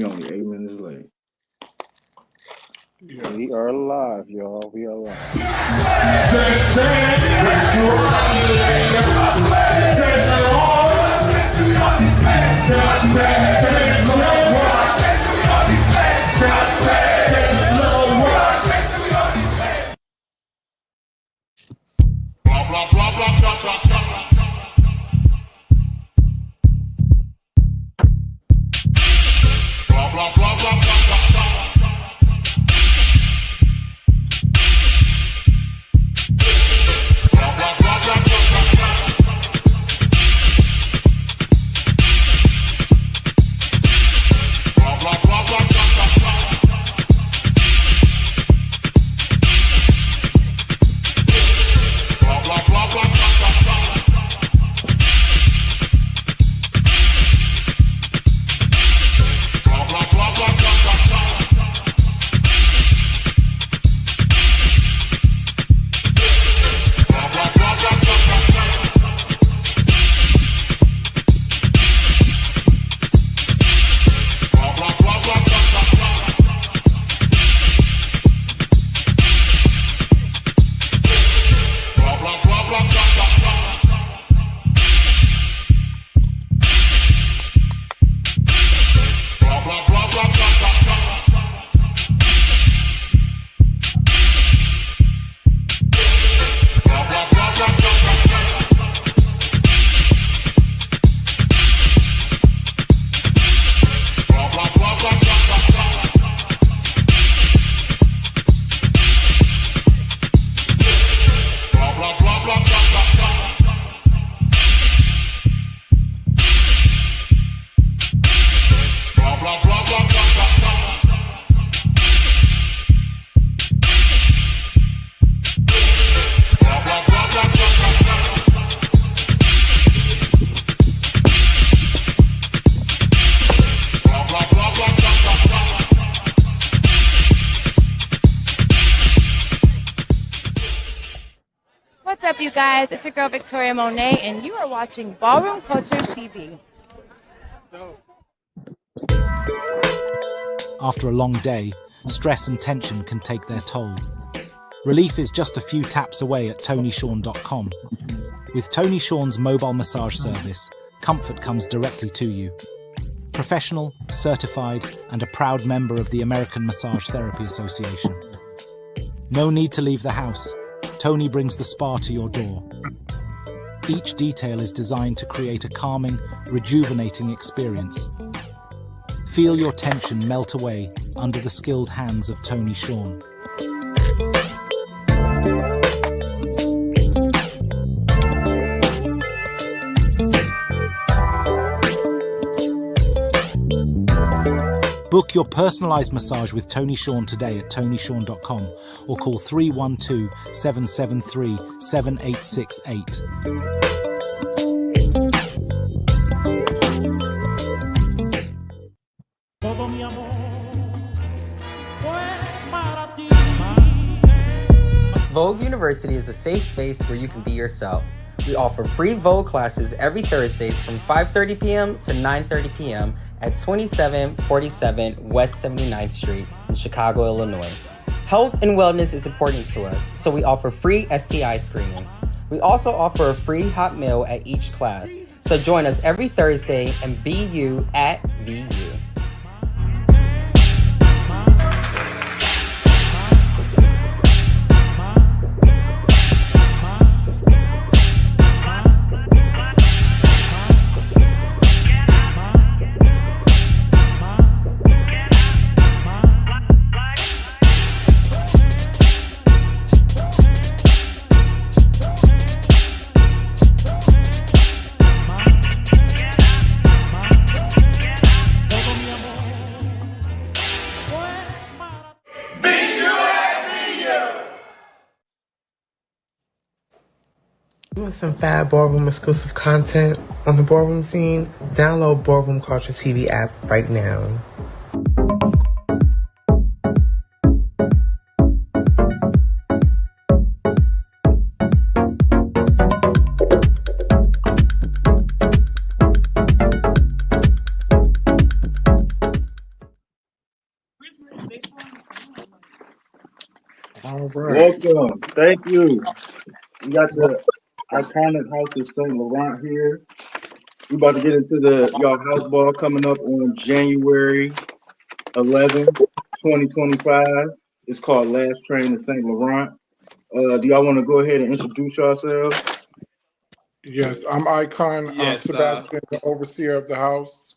We only 8 minutes late. We are live, y'all. We are live. What's up, you guys? It's your girl, Victoria Monet, and you are watching Ballroom Culture TV. After a long day, stress and tension can take their toll. Relief is just a few taps away at TonySean.com. With Tony Sean's mobile massage service, comfort comes directly to you. Professional, certified, and a proud member of the American Massage Therapy Association. No need to leave the house. Tony brings the spa to your door. Each detail is designed to create a calming, rejuvenating experience. Feel your tension melt away under the skilled hands of Tony Sean. Book your personalized massage with Tony Sean today at TonySean.com or call 312-773-7868. Vogue University is a safe space where you can be yourself. We offer free Vogue classes every Thursdays from 5:30 p.m. to 9:30 p.m. at 2747 West 79th Street in Chicago, Illinois. Health and wellness is important to us, so we offer free STI screenings. We also offer a free hot meal at each class, so join us every Thursday and be you at VU. You want some fab ballroom exclusive content on the ballroom scene? Download Ballroom Culture TV app right now. All right. Welcome. Thank you. We got the iconic house of Saint Laurent here. We about to get into the y'all house ball coming up on January 11th, 2025. It's called Last Train to Saint Laurent. Do y'all want to go ahead and introduce yourselves? Yes, I'm Icon Yes, Sebastian, the overseer of the house.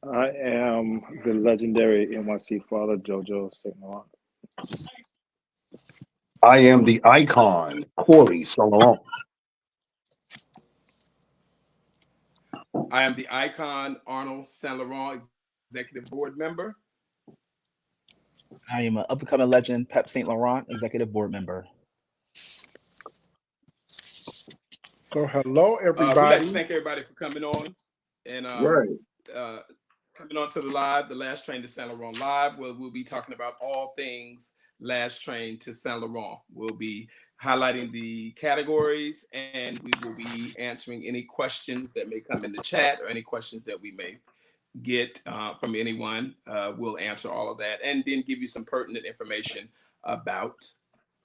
I am the legendary NYC father, JoJo Saint Laurent. I am the icon, Corey Laurent. I am the icon Arnold Saint Laurent, executive board member. I am an up and coming legend, Pep St. Laurent, executive board member. So hello, We'd like to everybody. thank everybody for coming on and Right. coming on to the live, the Last Train to Saint Laurent live, where we'll be talking about all things Last Train to Saint Laurent. We'll be highlighting the categories, and we will be answering any questions that may come in the chat or any questions that we may get from anyone. We'll answer all of that and then give you some pertinent information about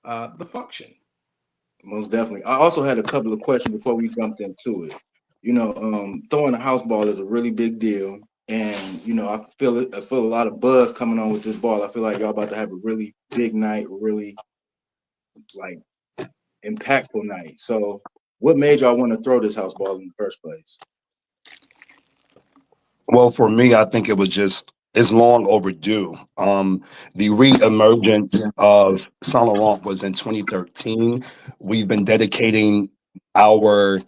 the function. Most definitely. I also had a couple of questions before we jumped into it. Throwing a house ball is a really big deal. And I feel a lot of buzz coming on with this ball. I feel like y'all about to have a really big night, really like impactful night. So what made y'all want to throw this house ball in the first place? Well, for me, I think it's long overdue. The re-emergence of Saint Laurent was in 2013. We've been dedicating our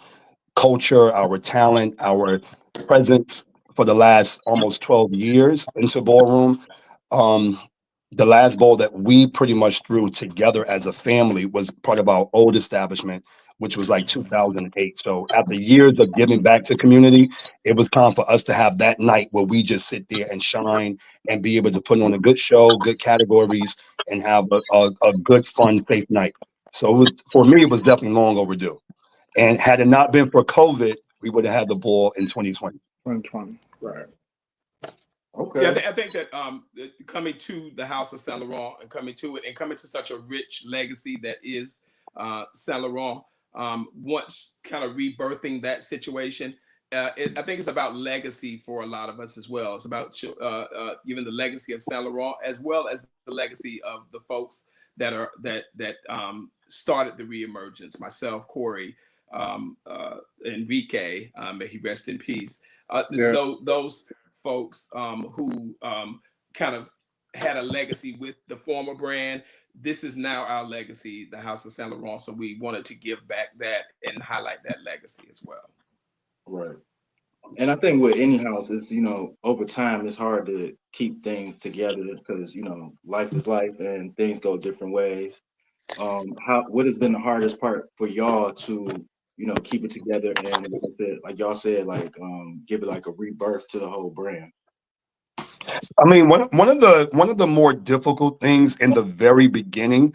culture, our talent, our presence for the last almost 12 years into ballroom. Um, the last ball that we pretty much threw together as a family was part of our old establishment, which was like 2008. So after years of giving back to community, it was time for us to have that night where we just sit there and shine and be able to put on a good show, good categories, and have a good, fun, safe night. So it was, for me, it was definitely long overdue. And had it not been for COVID, we would have had the ball in 2020. 2020. Right. Yeah, Okay. I think that coming to the House of Saint Laurent and coming to it and coming to such a rich legacy that is Saint Laurent, once kind of rebirthing that situation, I think it's about legacy for a lot of us as well. It's about even the legacy of Saint Laurent as well as the legacy of the folks that started the reemergence. Myself, Corey, Enrique, may he rest in peace. Yeah. Those folks who kind of had a legacy with the former brand. This is now our legacy, the House of Saint Laurent. So we wanted to give back that and highlight that legacy as well. Right. And I think with any house is, over time it's hard to keep things together because, life is life and things go different ways. What has been the hardest part for y'all to, keep it together and like I said, like y'all said, give it like a rebirth to the whole brand? I mean, one of the more difficult things in the very beginning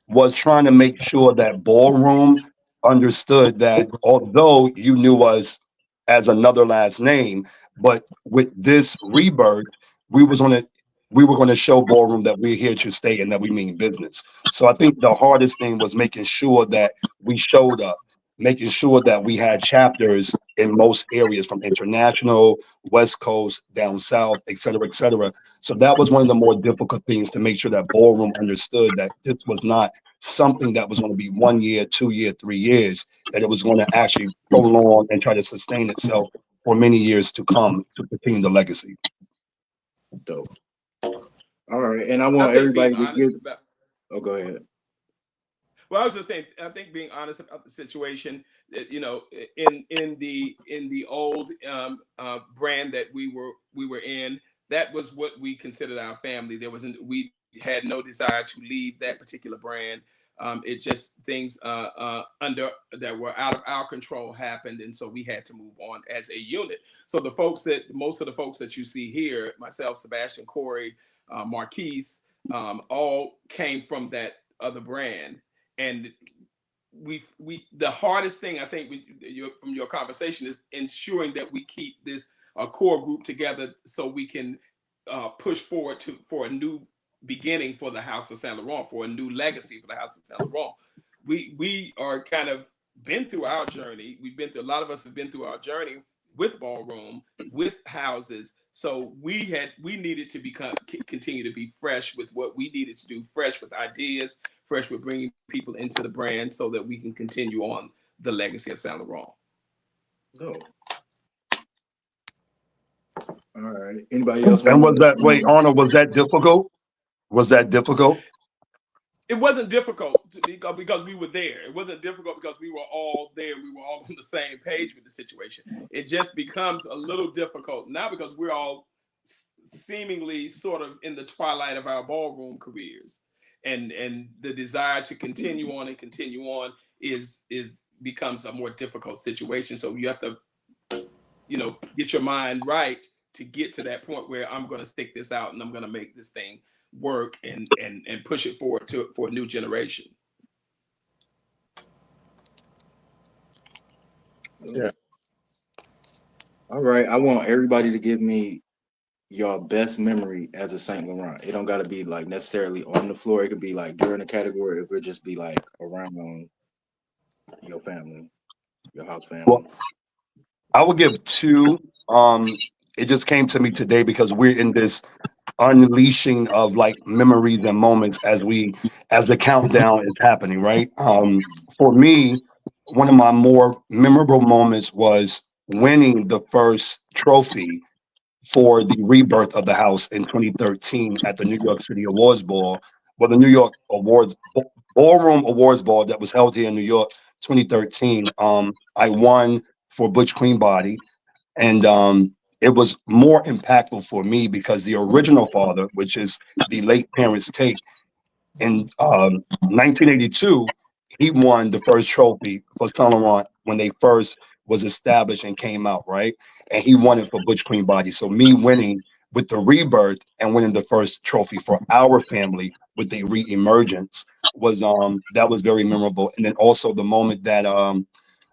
was trying to make sure that ballroom understood that although you knew us as another last name, but with this rebirth, we was on it. We were going to show ballroom that we're here to stay and that we mean business. So I think the hardest thing was making sure that we showed up, making sure that we had chapters in most areas from international, West Coast, down south, et cetera, et cetera. So that was one of the more difficult things to make sure that ballroom understood that this was not something that was going to be 1 year, 2 year, 3 years, that it was going to actually prolong and try to sustain itself for many years to come to continue the legacy. Dope. All right. And I I want think being everybody to honest give. about Oh, go ahead. Well, I was just saying, I think being honest about the situation, in the old brand that we were in, that was what we considered our family. We had no desire to leave that particular brand. It just things under that were out of our control happened, and so we had to move on as a unit. So most of the folks that you see here, myself, Sebastian, Corey, Marquise, all came from that other brand. And we the hardest thing I think from your conversation is ensuring that we keep this core group together so we can push forward for a new beginning for the House of Saint Laurent, for a new legacy for the House of Saint Laurent. We are kind of been through our journey. A lot of us have been through our journey with ballroom, with houses. So we needed to continue to be fresh with what we needed to do, fresh with ideas, fresh with bringing people into the brand, so that we can continue on the legacy of Saint Laurent. Oh. All right. Anybody else And want was that, to? wait, Arnold, was that difficult? Was that difficult? It wasn't difficult because we were there. It wasn't difficult because we were all there. We were all on the same page with the situation. It just becomes a little difficult now because we're all seemingly sort of in the twilight of our ballroom careers, and the desire to continue on is becomes a more difficult situation. So you have to, get your mind right to get to that point where I'm going to stick this out and I'm going to make this thing work and push it forward for a new generation. Yeah. All right. I want everybody to give me your best memory as a Saint Laurent. It don't got to be like necessarily on the floor. It could be like during the category. It could just be like around your family, your house family. Well, I will give two. It just came to me today because we're in this unleashing of like memories and moments as the countdown is happening, right? For me, one of my more memorable moments was winning the first trophy for the rebirth of the house in 2013 at the New York City Awards Ball, well, the New York Ballroom Awards Ball that was held here in New York, 2013. I won for Butch Queen Body, and it was more impactful for me because the original father, which is the late Terrence Tate, in 1982, he won the first trophy for Saint Laurent when they first was established and came out, right? And he won it for Butch Queen Body. So me winning with the rebirth and winning the first trophy for our family with the re-emergence was that was very memorable. And then also the moment that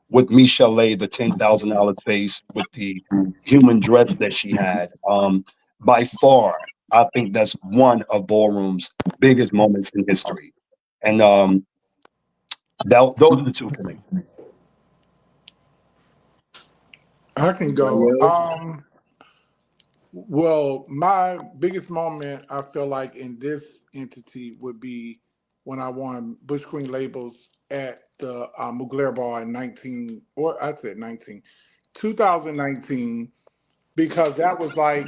with Michelle, the $10,000 face with the human dress that she had. By far, I think that's one of ballroom's biggest moments in history, and those are the two for me. I can Anybody go. else? Well, my biggest moment I feel like in this entity would be when I won Bush Queen labels at the Mugler Ball in 2019, because that was like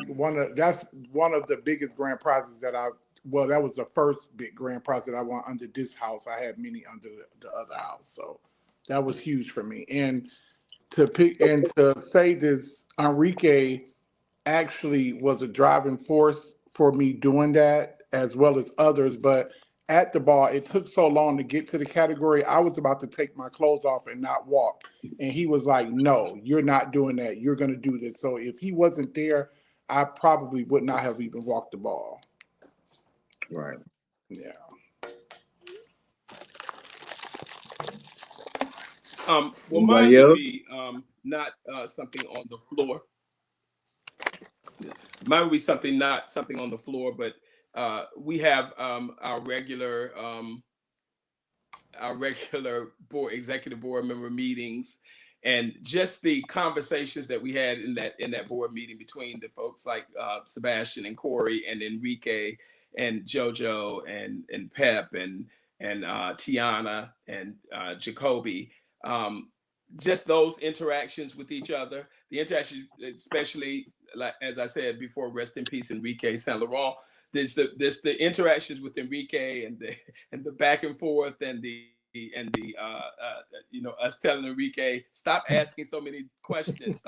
that's one of the biggest grand prizes that was the first big grand prize that I won under this house. I had many under the other house, so that was huge for me. And to say this, Enrique actually was a driving force for me doing that, as well as others. But at the bar, it took so long to get to the category. I was about to take my clothes off and not walk. And he was like, no, you're not doing that. You're going to do this. So if he wasn't there, I probably would not have even walked the ball. Right. Yeah. Well, mine Anybody would else? be not something on the floor. Mine would be something not something on the floor, but we have our regular executive board member meetings, and just the conversations that we had in that board meeting between the folks like Sebastian and Corey and Enrique and JoJo and Pep and Tiana and Jacoby. Just those interactions with each other, the interaction, especially like as I said before, rest in peace, Enrique Saint Laurent. There's the interactions with Enrique and the back and forth and us telling Enrique stop asking so many questions.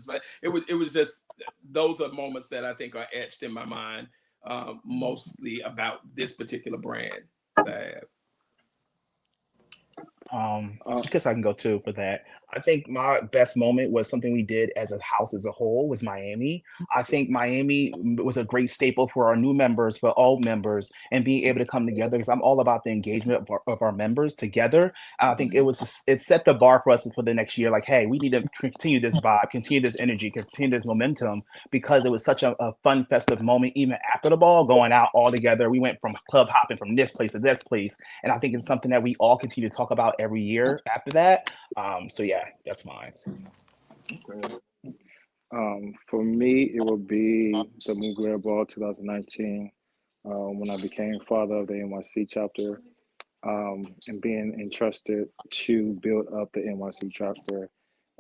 But it was just those are moments that I think are etched in my mind, mostly about this particular brand that I have. I guess I can go too for that. I think my best moment was something we did as a house as a whole was Miami. I think Miami was a great staple for our new members, for all members, and being able to come together because I'm all about the engagement of our members together. I think it set the bar for us for the next year. Like, hey, we need to continue this vibe, continue this energy, continue this momentum because it was such a fun, festive moment. Even after the ball, going out all together, we went from club hopping from this place to this place, and I think it's something that we all continue to talk about every year after that. So yeah, that's mine. Okay. For me, it would be the Mugler Ball 2019 when I became father of the NYC chapter and being entrusted to build up the NYC chapter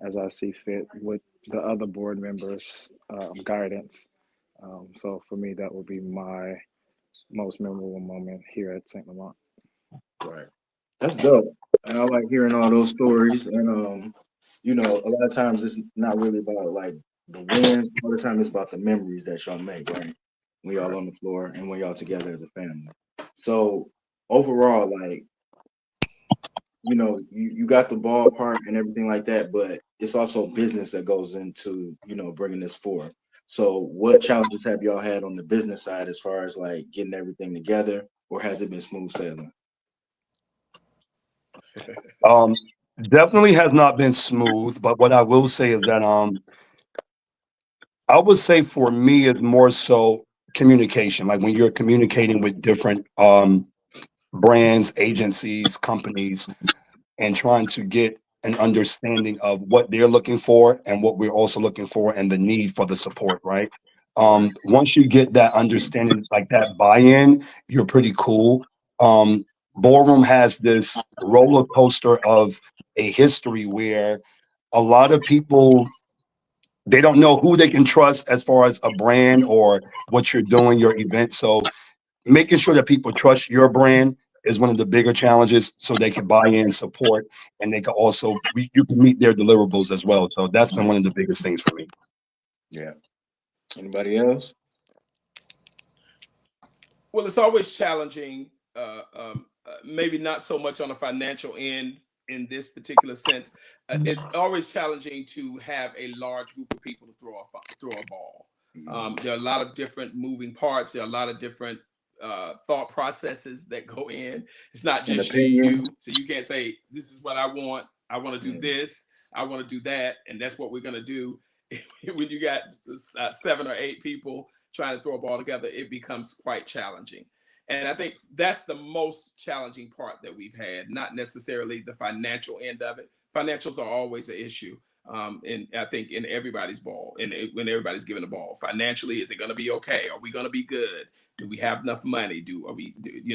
as I see fit with the other board members' guidance. So for me, that would be my most memorable moment here at St. Laurent. Right. That's dope. And I like hearing all those stories. And you know, a lot of times it's not really about like the wins. All the time it's about the memories that y'all make, right? When y'all on the floor and when y'all together as a family. So overall, like, you know, you got the ballpark and everything like that, but it's also business that goes into, you know, bringing this forth. So what challenges have y'all had on the business side as far as like getting everything together, or has it been smooth sailing? Um, Definitely has not been smooth, but what I will say is that I would say for me it's more so communication. Like when you're communicating with different brands, agencies, companies, and trying to get an understanding of what they're looking for and what we're also looking for and the need for the support, right? Right. Once you get that understanding, like that buy-in, you're pretty cool. Ballroom has this roller coaster of a history where a lot of people, they don't know who they can trust as far as a brand or what you're doing, your event. So making sure that people trust your brand is one of the bigger challenges so they can buy in, support, and they can also you can meet their deliverables as well. So that's been one of the biggest things for me. Yeah. Anybody else? Well, it's always challenging, maybe not so much on the financial end in this particular sense. It's always challenging to have a large group of people to throw a ball. There are a lot of different moving parts. There are a lot of different thought processes that go in. It's not An just opinion? you, so you can't say this is what I want. I want to do this. I want to do that, and that's what we're going to do. When you got 7 or 8 people trying to throw a ball together, it becomes quite challenging. And I think that's the most challenging part that we've had, not necessarily the financial end of it. Financials are always an issue. And I think in everybody's ball, and when everybody's given the ball, financially, is it going to be okay? Are we going to be good? Do we have enough money?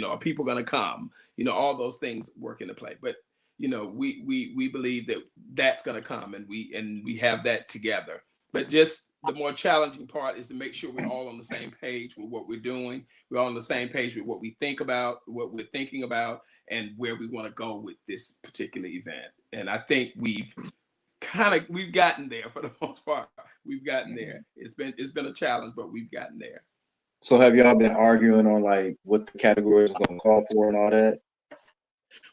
Are people going to come? All those things work into play. But we believe that that's going to come, and we have that together. But just the more challenging part is to make sure we're all on the same page with what we're doing. We're all on the same page with what we think about, what we're thinking about, and where we want to go with this particular event. And I think we've gotten there for the most part. We've gotten there. It's been a challenge, but we've gotten there. So have y'all been arguing on like what the categories are gonna call for and all that?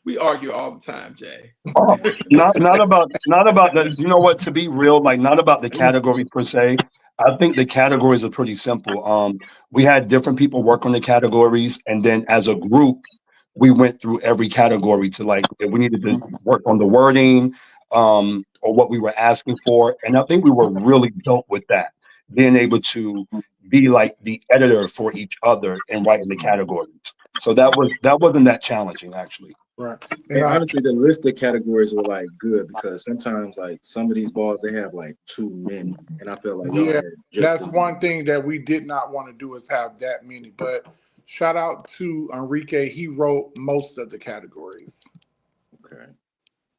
We argue all the time, Jay. Not about the, you know what, to be real, like not about the categories per se. I think the categories are pretty simple. We had different people work on the categories, and then as a group we went through every category to like if we needed to work on the wording or what we were asking for, and I think we were really dope with that, being able to be like the editor for each other and writing the categories. So that wasn't that challenging actually. Right. And honestly, the list of categories were like good because sometimes like some of these balls they have like too many, and I feel like y'all Yeah, had just that's as one many. thing that we did not want to do is have that many. But shout out to Enrique. He wrote most of the categories. Okay.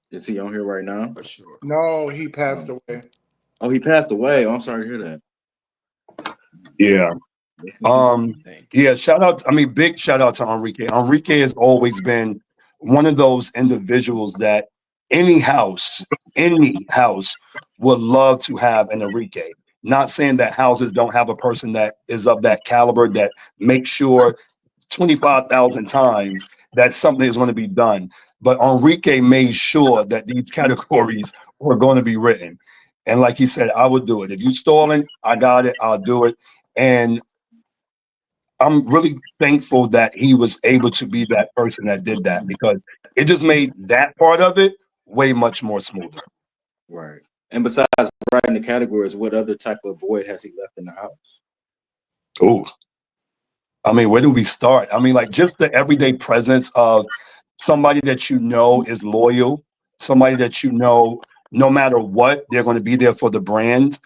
Is he on here right now? For sure. No, he passed away. Oh, he passed away. Oh, I'm sorry to hear that. Yeah. Listen to some- Thank you. Yeah, big shout out to Enrique. Enrique has always been one of those individuals that any house, any house would love to have an Enrique. Not saying that houses don't have a person that is of that caliber that makes sure 25,000 times that something is going to be done. but Enrique made sure that these categories were going to be written. And like he said, I would do it. If you stalling, I got it, I'll do it. And I'm really thankful that he was able to be that person that did that, because it just made that part of it way much more smoother. Right. And besides writing the categories, what other type of void has he left in the house? Oh, I mean, where do we start? I mean, like just the everyday presence of somebody that you know is loyal, somebody that you know, no matter what, they're going to be there for the brand.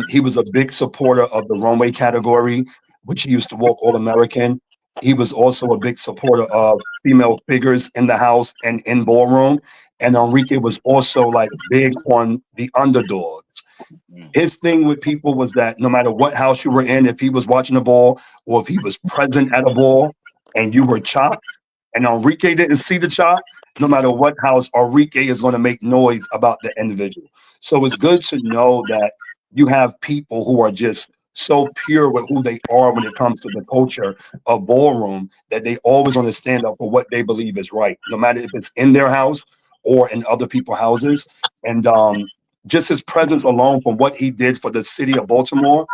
He was a big supporter of the runway category, which he used to walk All American. He was also a big supporter of female figures in the house and in ballroom. And Enrique was also like big on the underdogs. Mm. His thing with people was that no matter what house you were in, if he was watching the ball or if he was present at a ball and you were chopped and Enrique didn't see the chop, no matter what house, Enrique is going to make noise about the individual. So it's good to know that you have people who are just so pure with who they are when it comes to the culture of ballroom, that they always want to stand up for what they believe is right, no matter if it's in their house or in other people's houses. And just his presence alone, from what he did for the city of Baltimore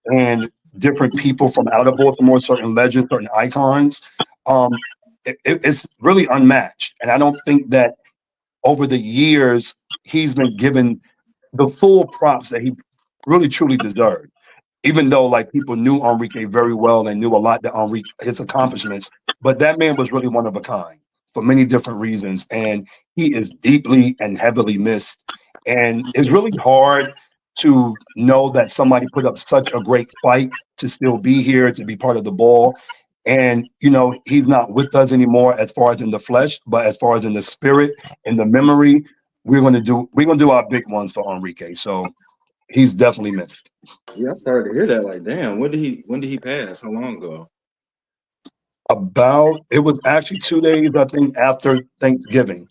and different people from out of Baltimore, certain legends, certain icons, um, it's really unmatched. And I don't think that over the years he's been given the full props that he really truly deserved, even though like people knew Enrique very well and knew a lot that Enrique his accomplishments, but that man was really one of a kind for many different reasons, and he is deeply and heavily missed. And it's really hard to know that somebody put up such a great fight to still be here, to be part of the ball. And you know, he's not with us anymore as far as in the flesh, but as far as in the spirit and the memory, we're gonna do our big ones for Enrique. So he's definitely missed. Yeah, I'm sorry to hear that. Like, damn, when did he pass? How long ago? About it was actually 2 days, I think, after Thanksgiving.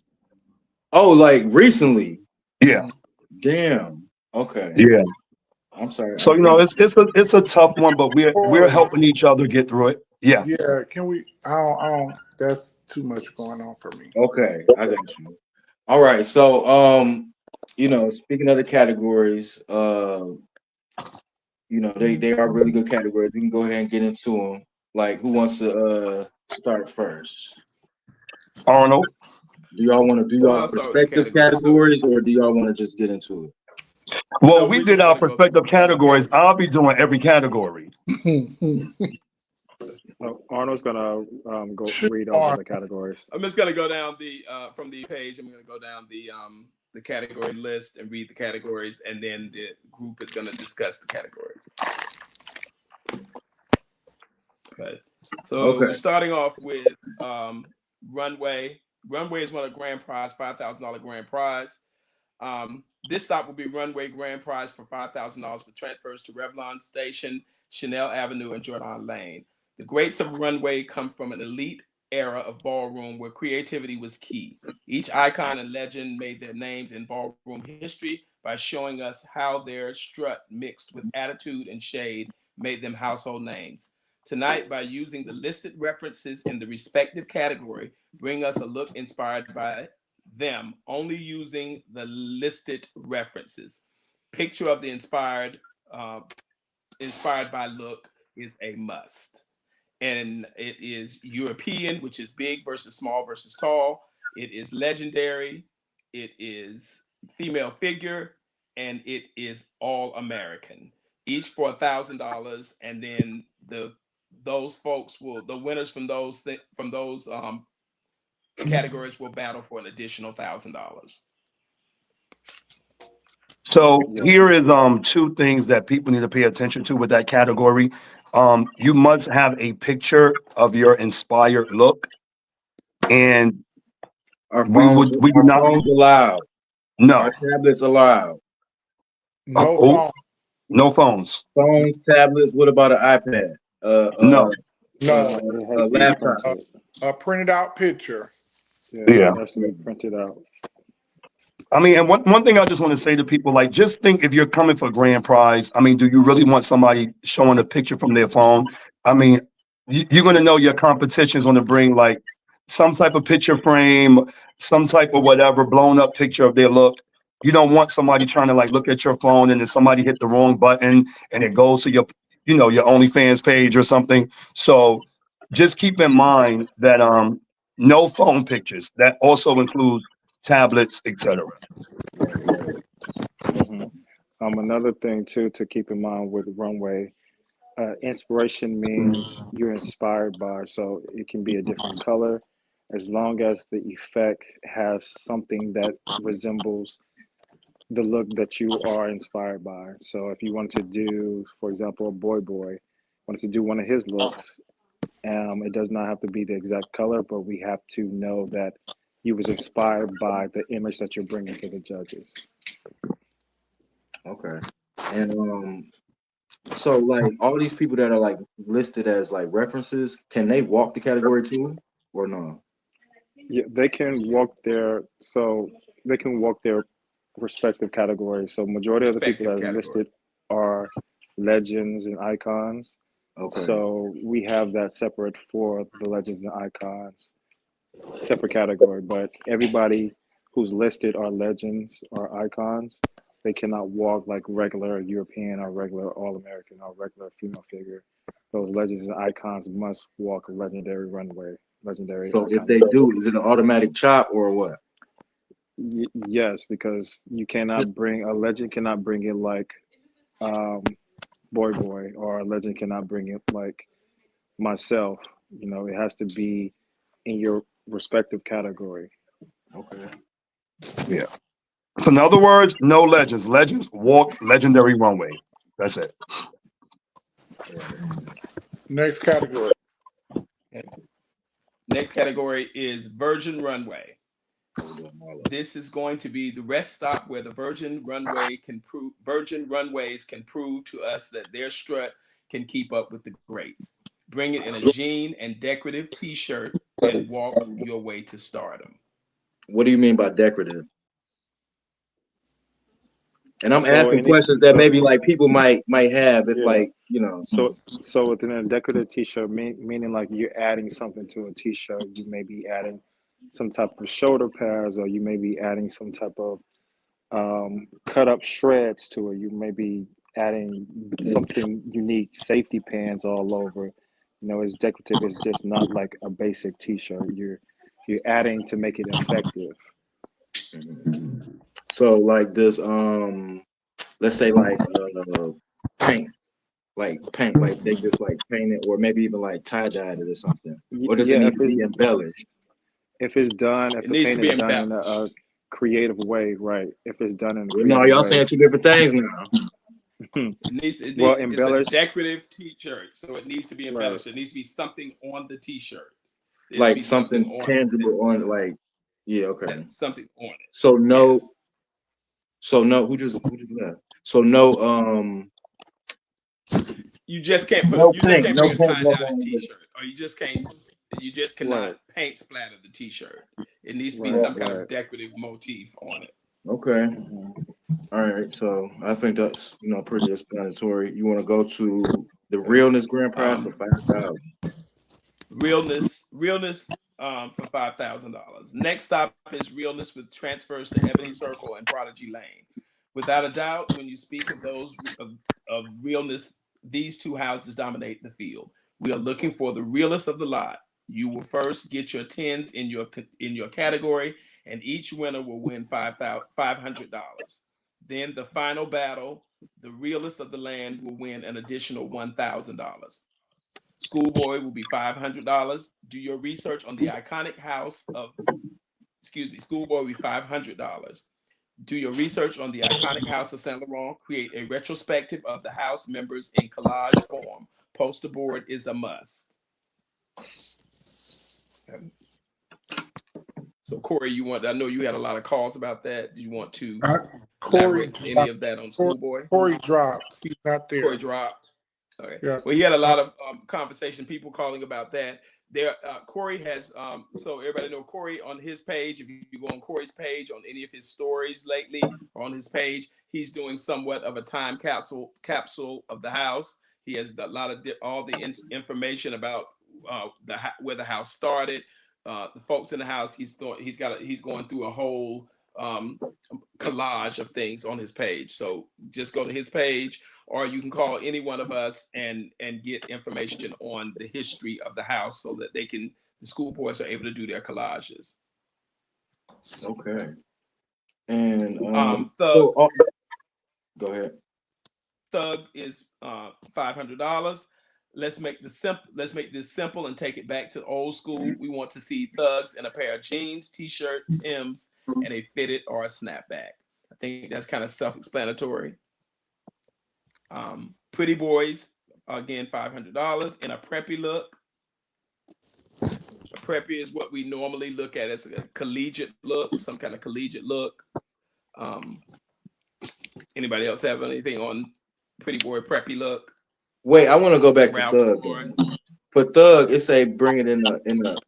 Oh, like recently. Yeah, Damn. Okay. yeah. I'm sorry. So you know, it's a tough one, but we're Boy, helping each other get through it. Yeah. yeah, can we? I don't. That's too much going on for me. Okay, I got you. All right. So, speaking of the categories, they are really good categories. We can go ahead and get into them. Like, who wants to start first? Arnold. Do y'all want to do Well, y'all I'll start with the respective category. So categories, or do y'all want to just get into it? Well, no, we we're did just our gonna go through perspective categories. categories. I'll be doing every category. Arnold's gonna go Shoot read over on. the categories. I'm just gonna go down the from the page. I'm gonna go down the category list and read the categories, and then the group is gonna discuss the categories. Okay. So we're Okay. starting off with runway. Runway is one of the grand prize, $5,000 grand prize. This stop will be runway grand prize for $5,000 for transfers to Revlon Station, Chanel Avenue, and Jordan Lane. The greats of runway come from an elite era of ballroom where creativity was key. Each icon and legend made their names in ballroom history by showing us how their strut mixed with attitude and shade made them household names. Tonight, by using the listed references in the respective category, bring us a look inspired by them, only using the listed references. Picture of the inspired by look is a must. And it is European, which is big versus small versus tall. It is legendary. It is female figure, and it is all American. Each for $1,000, and then the winners from those categories will battle for an additional $1,000. So Yes. here is two things that people need to pay attention to with that category. You must have a picture of your inspired look, and Our we phones, would we do our not phones allowed. Our no. tablets allowed. No Oh, phone. no phones. Phones, tablets. What about an iPad? No. No. It A has to be laptop. A, printed. a printed out picture. Yeah, Yeah. it has to be printed out. I mean, and one thing I just want to say to people, like, just think if you're coming for grand prize, I mean, do you really want somebody showing a picture from their phone? I mean, you're going to know your competition is going to bring like some type of picture frame, some type of whatever blown up picture of their look. You don't want somebody trying to like look at your phone and then somebody hit the wrong button and it goes to your, your OnlyFans page or something. So just keep in mind that no phone pictures. That also includes tablets, etc. Hmm. Another thing too to keep in mind with runway, inspiration means you're inspired by, so it can be a different color, as long as the effect has something that resembles the look that you are inspired by. So if you wanted to do, for example, a boy wanted to do one of his looks, it does not have to be the exact color, but we have to know that you was inspired by the image that you're bringing to the judges. Okay. And so like all these people that are like listed as like references, can they walk the category too, or no? Yeah, they can walk their so they can walk their respective categories. So majority of the people that Respective are category. listed are legends and icons. Okay. So we have that separate for the legends and icons, separate category. But everybody who's listed are legends or icons. They cannot walk like regular European or regular All American or regular female figure. Those legends and icons must walk a legendary runway, legendary So if iconic they runway. do, is it an automatic chop or what? Yes, because you cannot bring a legend cannot bring it like um, Boy, or a legend cannot bring it like myself. It has to be in your respective category. Okay. Yeah. So in other words, no legends. Legends walk legendary runway. That's it. Next category. Okay. Next category is Virgin Runway. Hold on, Marlo. This is going to be the rest stop where the Virgin Runways can prove to us that their strut can keep up with the greats. Bring it in a jean and decorative t-shirt and walk your way to stardom. What do you mean by decorative? And I'm So asking any questions that so maybe like people might have if yeah. like, you know. So within a decorative t-shirt, meaning like you're adding something to a t-shirt, you may be adding some type of shoulder pads, or you may be adding some type of cut up shreds to it. You may be adding something unique, safety pins all over. It's decorative. It's just not like a basic t-shirt. You're adding to make it effective. So like this let's say like paint, like they just like paint it or maybe even like tie-dyed it or something. Or does it Yeah, need to be embellished? if It the needs to paint be is done in embellished. a creative way, right? If it's done in a Well, no, creative y'all way, saying two different things now. well, It's a embellished, decorative t-shirt, so it needs to be right, embellished. It needs to be something on the t-shirt. There needs to Like be something something on it tangible on it, like yeah, okay. that's something on it. So no, Yes. so no, who just left? So no, You just can't no bring a paint, no tie-dyed on t-shirt, or you just cannot right, paint splatter the t-shirt. It needs to be the. right, some kind of right. decorative motif on it. Okay. Hmm. All right. So I think that's pretty explanatory. You want to go to the Okay. realness grand prize for Um, 5,000. realness for $5,000. Next stop is realness with transfers to Ebony Circle and Prodigy Lane. Without a doubt, when you speak of of realness, these two houses dominate the field. We are looking for the realest of the lot. You will first get your tens in your category, and each winner will win $500. Then the final battle, the realest of the land will win an additional $1,000. Schoolboy will be $500. Do your research on the iconic house of, excuse me, Schoolboy will be $500. Do your research on the iconic house of Saint Laurent. Create a retrospective of the house members in collage form. Poster board is a must. So Corey, I know you had a lot of calls about that. Do you want to Uh, Corey elaborate any dropped. of that on Cor- Schoolboy? Corey dropped. He's not Corey there. dropped. Okay. Yeah. Well, he had a lot of conversation, people calling about that. There, Corey has. So everybody know Corey on his page. If you go on Corey's page on any of his stories lately or on his page, he's doing somewhat of a time capsule of the house. He has a lot of all the information about where the house started, the folks in the house, he's going through a whole collage of things on his page. So just go to his page, or you can call any one of us and get information on the history of the house, so that the school boards are able to do their collages. Okay. And Thug go ahead. Thug is $500. Let's make this simple and take it back to old school. We want to see thugs in a pair of jeans, t-shirt, Timbs, and a fitted or a snapback. I think that's kind of self-explanatory. Pretty boys, again, $500 in a preppy look. A preppy is what we normally look at as a collegiate look, some kind of collegiate look. Anybody else have anything on pretty boy preppy look? Wait, I want to go back to Ralph Thug. Lauren. For Thug, it say bring it in a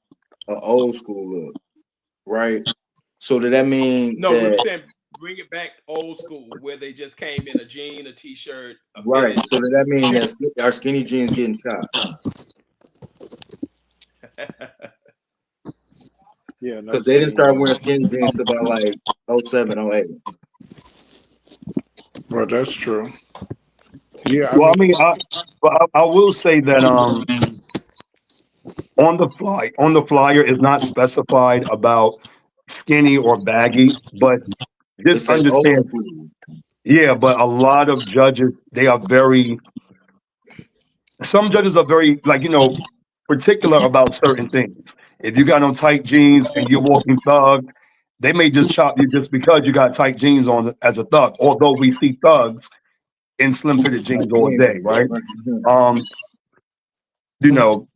old school look, right? So did that mean No, we're that saying bring it back old school, where they just came in a jean, a t-shirt, a right? fitted. So did that mean that our skinny jeans getting shot? Yeah, no Because they didn't skinny start wearing jeans. skinny jeans till about like 07, 08. Well, that's true. Yeah, I Well, mean, I mean, I will say that on the flyer is not specified about skinny or baggy, but It just say old understand, school. yeah, but a lot of judges, some judges are very, like, particular about certain things. If you got on tight jeans and you're walking thug, they may just chop you just because you got tight jeans on as a thug, although we see thugs in slim fitted Like jeans all day, skinny. right? 100%. Um, you know,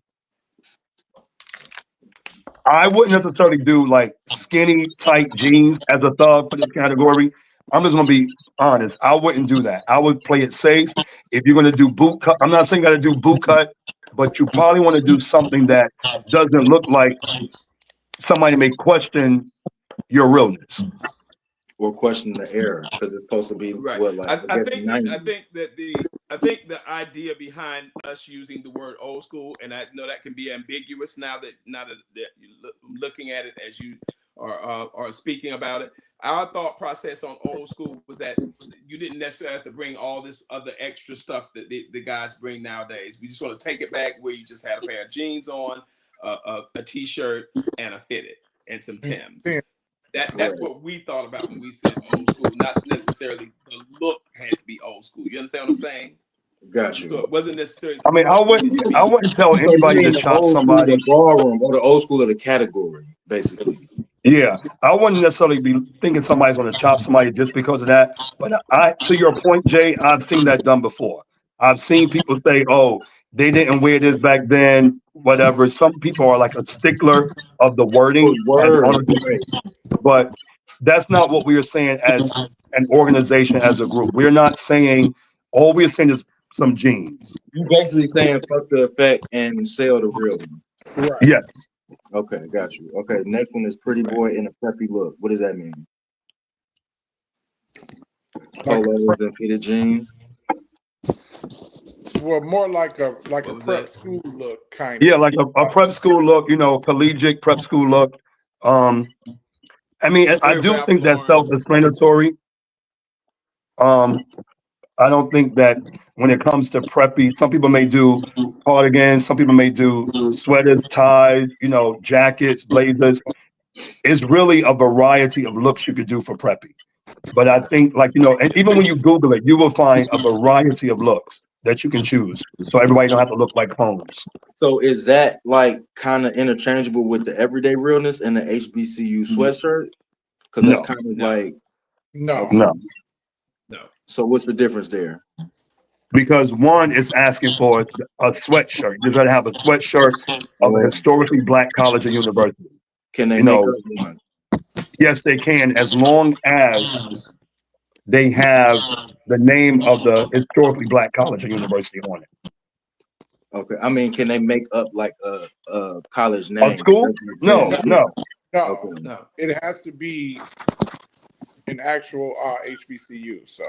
I wouldn't necessarily do like skinny tight jeans as a thug for this category. I'm just gonna be honest. I wouldn't do that. I would play it safe. If you're gonna do boot cut, I'm not saying you gotta do boot cut, but you probably want to do something that doesn't look like somebody may question your realness. Or question the error because it's supposed to be Right. what, like I I guess think that 90. I think the idea behind us using the word old school, and I know that can be ambiguous now that you're looking at it as you are speaking about it. Our thought process on old school was that you didn't necessarily have to bring all this other extra stuff that the guys bring nowadays. We just want to take it back where you just had a pair of jeans on, a t-shirt, and a fitted, and some Timbs. That's Right. what we thought about when we said old school, not necessarily the look had to be old school. You understand what I'm saying? Got So you. it wasn't necessarily I the mean, look needed to I be. wouldn't tell So you anybody mean to the chop old school, the somebody. ballroom, or the old school of the category, basically? Yeah, I wouldn't necessarily be thinking somebody's going to chop somebody just because of that. But to your point, Jay, I've seen that done before. I've seen people say, "Oh, they didn't wear this back then." Whatever. Some people are like a stickler of the Oh, wording as word. long as Right. but that's not what we are saying as an organization, as a group. We're not saying all we're saying is some jeans. You basically saying fuck the effect and sell the real one. right. Yes. Okay, got you. Okay, next one is pretty Right. boy in a preppy look. What does that mean? Like, Polos and fitted jeans. well, more like a What was prep that? school look, kind Yeah, of. like a prep school look, collegiate prep school look. Um, I mean, I Very do Ralph think that's Lauren. self-explanatory. Um, I don't think that when it comes to preppy, some people may do cardigans, some people may do sweaters, ties, jackets, blazers. It's really a variety of looks you could do for preppy. But I think, like, and even when you Google it, you will find a variety of looks that you can choose. So everybody don't have to look like Holmes. So is that like kind of interchangeable with the everyday realness and the HBCU sweatshirt? Because that's No, kind of No, like, No. okay. no. no. So what's the difference there? Because one is asking for a sweatshirt. You got to have a sweatshirt of a Oh, historically black college or university. can they You make know, up one? yes, they can, as long as they have the name of the historically black college or university on it. Okay, I mean, can they make up like a college A name that school? doesn't No, exist? no. No. Okay. No. It has to be an actual HBCU. So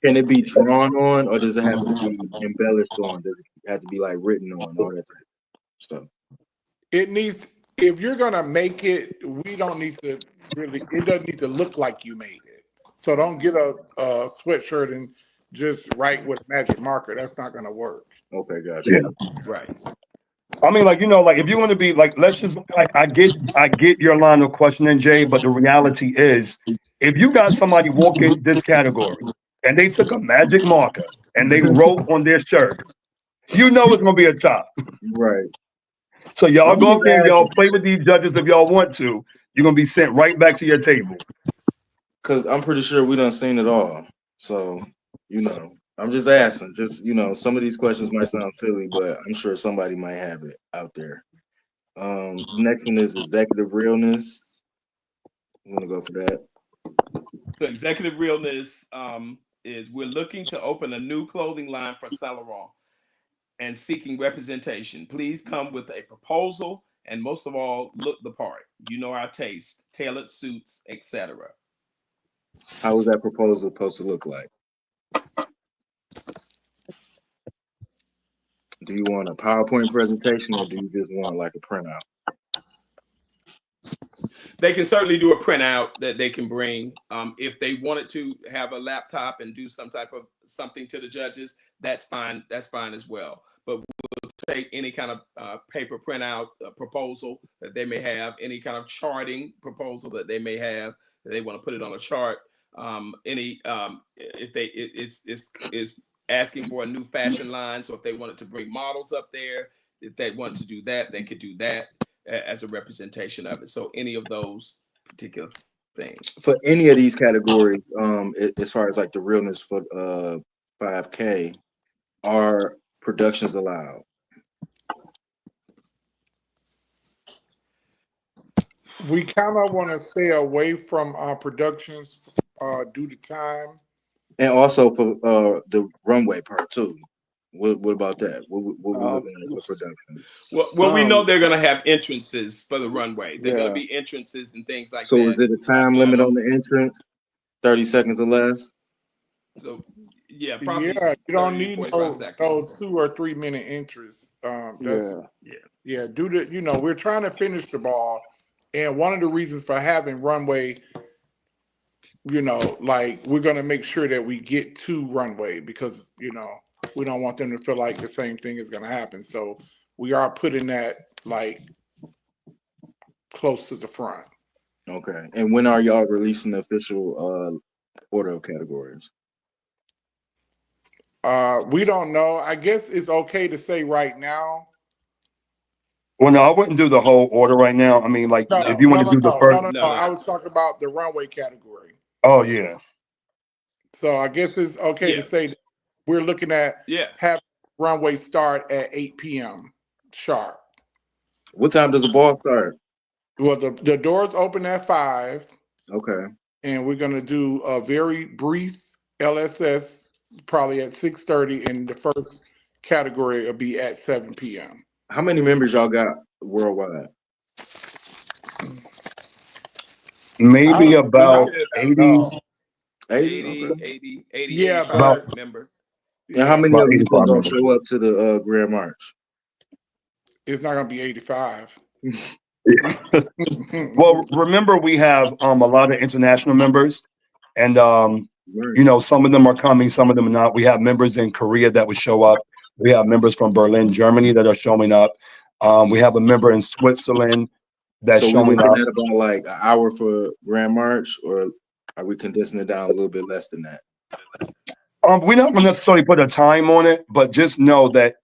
Can it be drawn on, or does it have to be embellished on? Does it have to be like written on, all that type of stuff? it needs if you're gonna make it, we don't need to really. It doesn't need to look like you made it. So don't get a sweatshirt and just write with a magic marker. That's not gonna work. Okay, gotcha. Yeah. Right. I mean, like, like if you want to be like, let's just like, I get your line of questioning, Jay, but the reality is, if you got somebody walking this category and they took a magic marker and they wrote on their shirt, it's gonna be a tie. Right. So y'all I'm go just up there, y'all asking play with these judges if y'all want to. You're gonna be sent right back to your table. because I'm pretty sure we done seen it all. So, I'm just asking. Just, some of these questions might sound silly, but I'm sure somebody might have it out there. Next one is executive realness. I'm gonna go for that. So executive realness is we're looking to open a new clothing line for Saint Laurent and seeking representation. Please come with a proposal and most of all, look the part. You know our taste, tailored suits, etc. How is that proposal supposed to look like? Do you want a PowerPoint presentation or do you just want like a printout? They can certainly do a printout that they can bring. If they wanted to have a laptop and do some type of something to the judges, that's fine. That's fine as well. But we'll take any kind of paper printout proposal that they may have, any kind of charting proposal that they may have, that they want to put it on a chart. If they it's asking for a new fashion line, so if they wanted to bring models up there, if they want to do that, they could do that as a representation of it. So any of those particular things. For any of these categories, as far as like the realness for 5K, are productions allowed? We kind of want to stay away from productions due to time. And also for the runway part too. What about that? What we looking at for production? Well, we know they're going to have entrances for the runway. They're going to be entrances and things like So that. is it a time limit on the entrance? 30 seconds or less? So yeah, probably. Yeah, you don't 30, need 45 seconds. 2 or 3 minute entries. Yeah. Due to we're trying to finish the ball, and one of the reasons for having runway, like we're gonna make sure that we get to runway because we don't want them to feel like the same thing is gonna happen. So we are putting that like close to the front. Okay. And when are y'all releasing the official order of categories? We don't know. I guess it's okay to say right now. Well, no, I wouldn't do the whole order right now. I mean, like, if you want to do the first. No. I was talking about the runway category. Oh, yeah. So I guess it's okay to say that we're looking at having runway start at 8 p.m. sharp. What time does the ball start? Well, the doors open at 5. Okay. And we're gonna do a very brief LSS probably at 6:30, and the first category will be at 7 p.m. How many members y'all got worldwide? Maybe about 80. 80, yeah, 85 members. And how many of you think gonna show up to the Grand March? It's not gonna be 85. Well, remember we have a lot of international members, and some of them are coming, some of them are not. We have members in Korea that would show up. We have members from Berlin, Germany that are showing up. We have a member in Switzerland that's showing up. At about like an hour for Grand March, or are we condensing it down a little bit less than that? We're not going to necessarily put a time on it, but just know that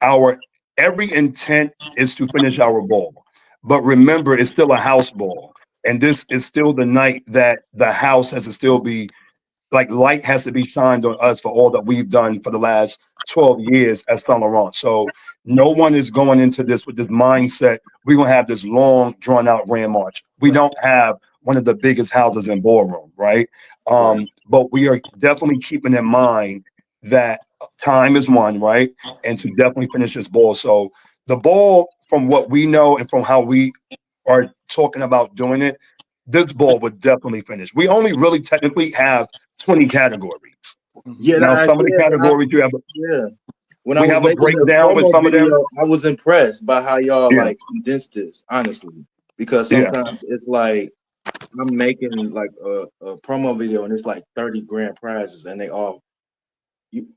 our every intent is to finish our ball. But remember, it's still a house ball, and this is still the night that the house has to still be like light has to be shined on us for all that we've done for the last 12 years at Saint Laurent. So no one is going into this with this mindset, we're going to have this long, drawn out Grand March. We don't have one of the biggest houses in ballroom, right? But we are definitely keeping in mind that time is one, right? And to definitely finish this ball. So the ball, from what we know and from how we are talking about doing it, this ball would definitely finish. We only really technically have 20 categories. Yeah. Now, some of the categories you have. Yeah. when I we was have a making the breakdown for promo some of them. video, I was impressed by how y'all Yeah, like condensed this, honestly. Because yeah. sometimes it's like I'm making like a promo video and it's like 30 grand prizes and they all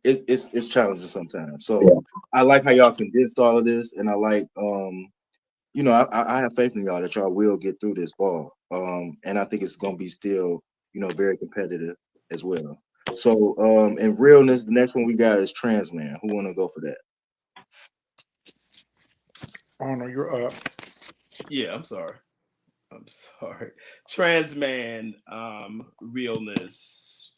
it's challenging sometimes. So I like how y'all condensed all of this, and I like I have faith in y'all that y'all will get through this ball. And I think it's gonna be still very competitive as well. So in realness, the next one we got is Trans Man. Who wanna go for that? Arnold, you're up. Yeah, I'm sorry. Trans man, realness.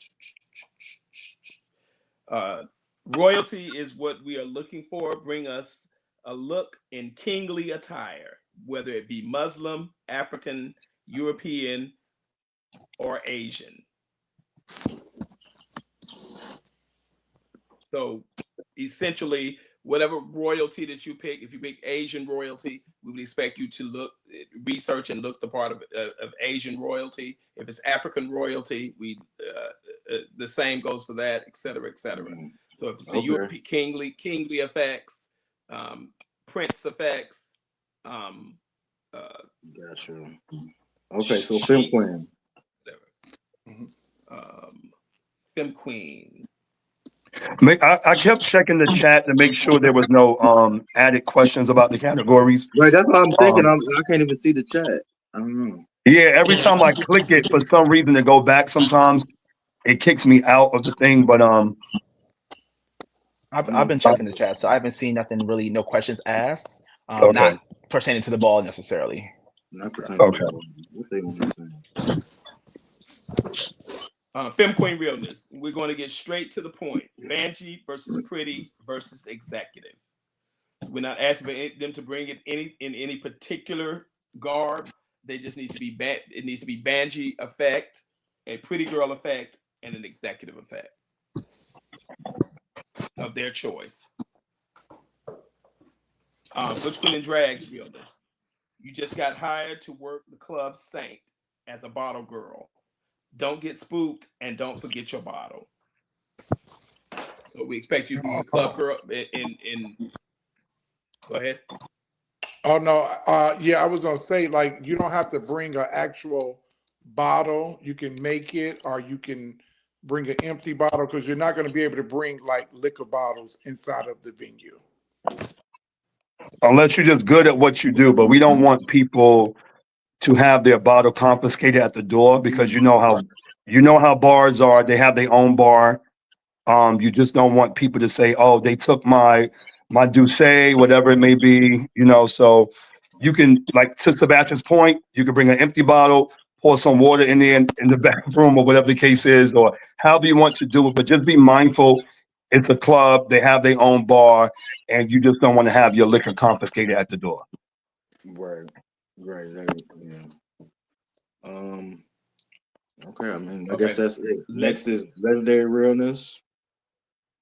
Royalty is what we are looking for. Bring us a look in kingly attire, whether it be Muslim, African, European, or Asian. So essentially, whatever royalty that you pick, if you pick Asian royalty, we would expect you to research and look the part of Asian royalty. If it's African royalty, the same goes for that, et cetera, et cetera. So if it's a Okay. European kingly effects, prince effects, um, Gotcha. Okay, so Fem Queen. sheiks, whatever. Femme queen. I kept checking the chat to make sure there was no added questions about the categories. Right, that's what I'm thinking. Um, I can't even see the chat. I don't know. yeah, every time I click it, for some reason to go back, sometimes it kicks me out of the thing. But I've been checking the chat, so I haven't seen nothing really, no questions asked. Okay. Not pertaining to the ball necessarily. Not pertaining to Okay. the ball. What they want to say? Femme queen realness. We're going to get straight to the point. Banji versus pretty versus executive. We're not asking for them to bring it in any particular garb. They just need to be it needs to be Banji effect, a pretty girl effect, and an executive effect of their choice. Butch Queen and Drags realness. You just got hired to work the club Saint as a bottle girl. Don't get spooked and don't forget your bottle. So we expect you to be a club girl in go ahead. Oh no, yeah, I was gonna say like you don't have to bring an actual bottle. You can make it, or you can bring an empty bottle because you're not going to be able to bring like liquor bottles inside of the venue. Unless you're just good at what you do, but we don't want people to have their bottle confiscated at the door because you know how bars are. They have their own bar. You just don't want people to say, "Oh, they took my Douce, whatever it may be." So you can, like to Sebastian's point, you can bring an empty bottle, pour some water in there in the bathroom or whatever the case is, or however you want to do it. But just be mindful. It's a club. They have their own bar, and you just don't want to have your liquor confiscated at the door. Right. Yeah. Okay. I mean, I guess that's it. Next is Legendary Realness.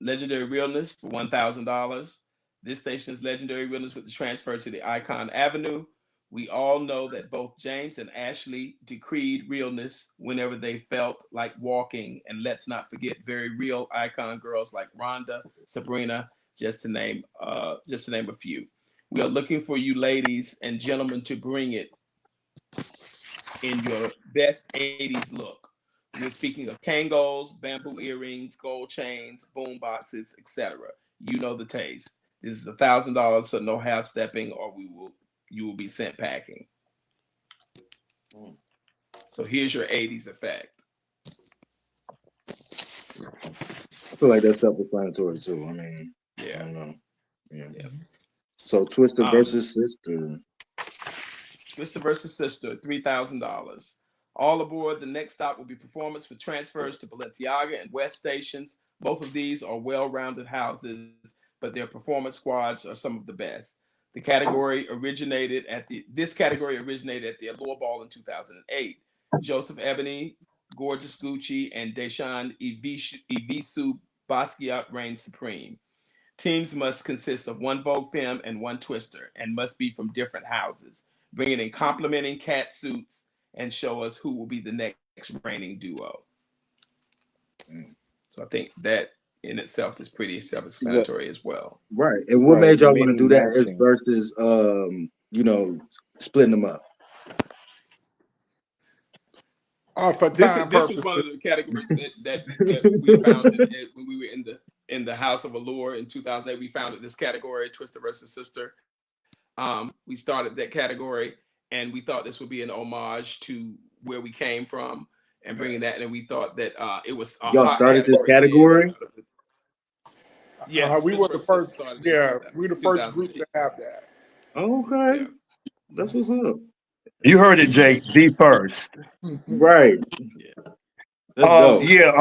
Legendary Realness for $1,000. This station's Legendary Realness with the transfer to the Icon Avenue. We all know that both James and Ashley decreed realness whenever they felt like walking. And let's not forget very real icon girls like Rhonda, Sabrina, just to name a few. We are looking for you ladies and gentlemen to bring it in your best 80s look. We're speaking of Kangos, bamboo earrings, gold chains, boom boxes, etc. You know the taste. This is $1,000, so no half stepping, or you will be sent packing. So here's your 80s effect. I feel like that's self-explanatory too. I mean, yeah. I don't know. Yeah. So Twister versus Sister. Twister versus Sister, $3,000. All aboard. The next stop will be performance with transfers to Balenciaga and West Stations. Both of these are well-rounded houses, but their performance squads are some of the best. This category originated at the Allure Ball in 2008. Joseph Ebony, Gorgeous Gucci, and Deshaun Ivisu Basquiat reigned supreme. Teams must consist of one Vogue Femme and one Twister, and must be from different houses, bringing in complementing cat suits and show us who will be the next reigning duo. So I think that in itself is pretty What self-explanatory as well. Right. And what right, made the y'all want to do meaning that as matching. versus splitting them up? For This time this was purposes. one of the categories that we founded when we were in the House of Allure in 2008. We founded this category, Twister versus Sister. We started that category, and we thought this would be an homage to where we came from and bringing that. And we thought that it was a Y'all hot started this category then. category? Yeah, We Twister were the versus Sister first. started in Yeah, we the first group 2008. to have that. Okay. Yeah, That's what's up. You heard it, Jay. The first. Right. yeah. That's dope. Yeah,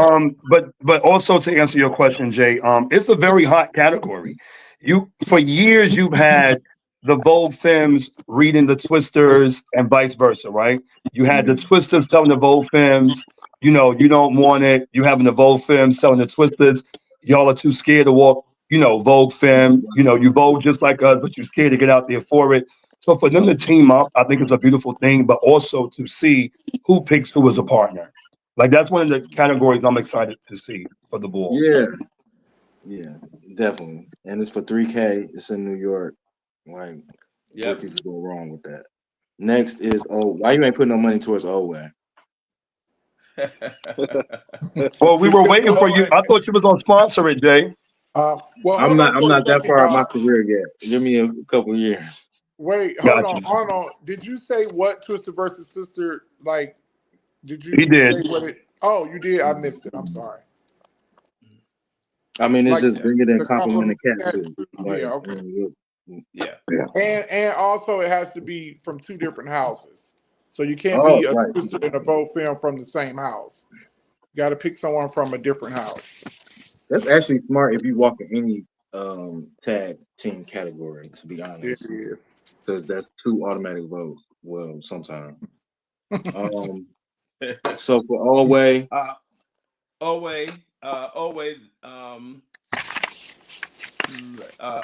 but also to answer your question, Jay, it's a very hot category. You for years you've had the Vogue Femmes reading the Twisters and vice versa, right? You had the Mhm. Twisters telling the Vogue Femmes, you don't want it. You having the Vogue Femmes telling the Twisters, y'all are too scared to walk, Vogue Femme, you Vogue just like us, but you're scared to get out there for it. So for them to team up, I think it's a beautiful thing, but also to see who picks who as a partner. Like that's one of the categories I'm excited to see for the ball. Yeah. Yeah. Definitely. And it's for 3K. It's in New York. Like, what Yep. could you go wrong with that? Next is why you ain't putting no money towards Owe? Well, we were waiting for Oh, you. I thought you was gonna sponsor it, Jay. Well, I'm hold on not I'm for a not that second, far in my y'all. career yet. Give me a couple years. Wait, hold Got on, you. hold on. Did you say what Twister versus Sister? Like, did He you say did. what it? Oh, you did. I missed it. I'm sorry. I mean, it's Like just yeah, bringing in the complementing compliment. cat too. Like, Yeah, okay. yeah. Yeah. And also it has to be from two different houses. So you can't oh, be a right. sister and a Vogue film from the same house. You got to pick someone from a different house. That's actually smart if you walk in any tag team category, to be It honest, is. because that's two automatic votes. Well, sometimes. Um, so for Alway, uh, always,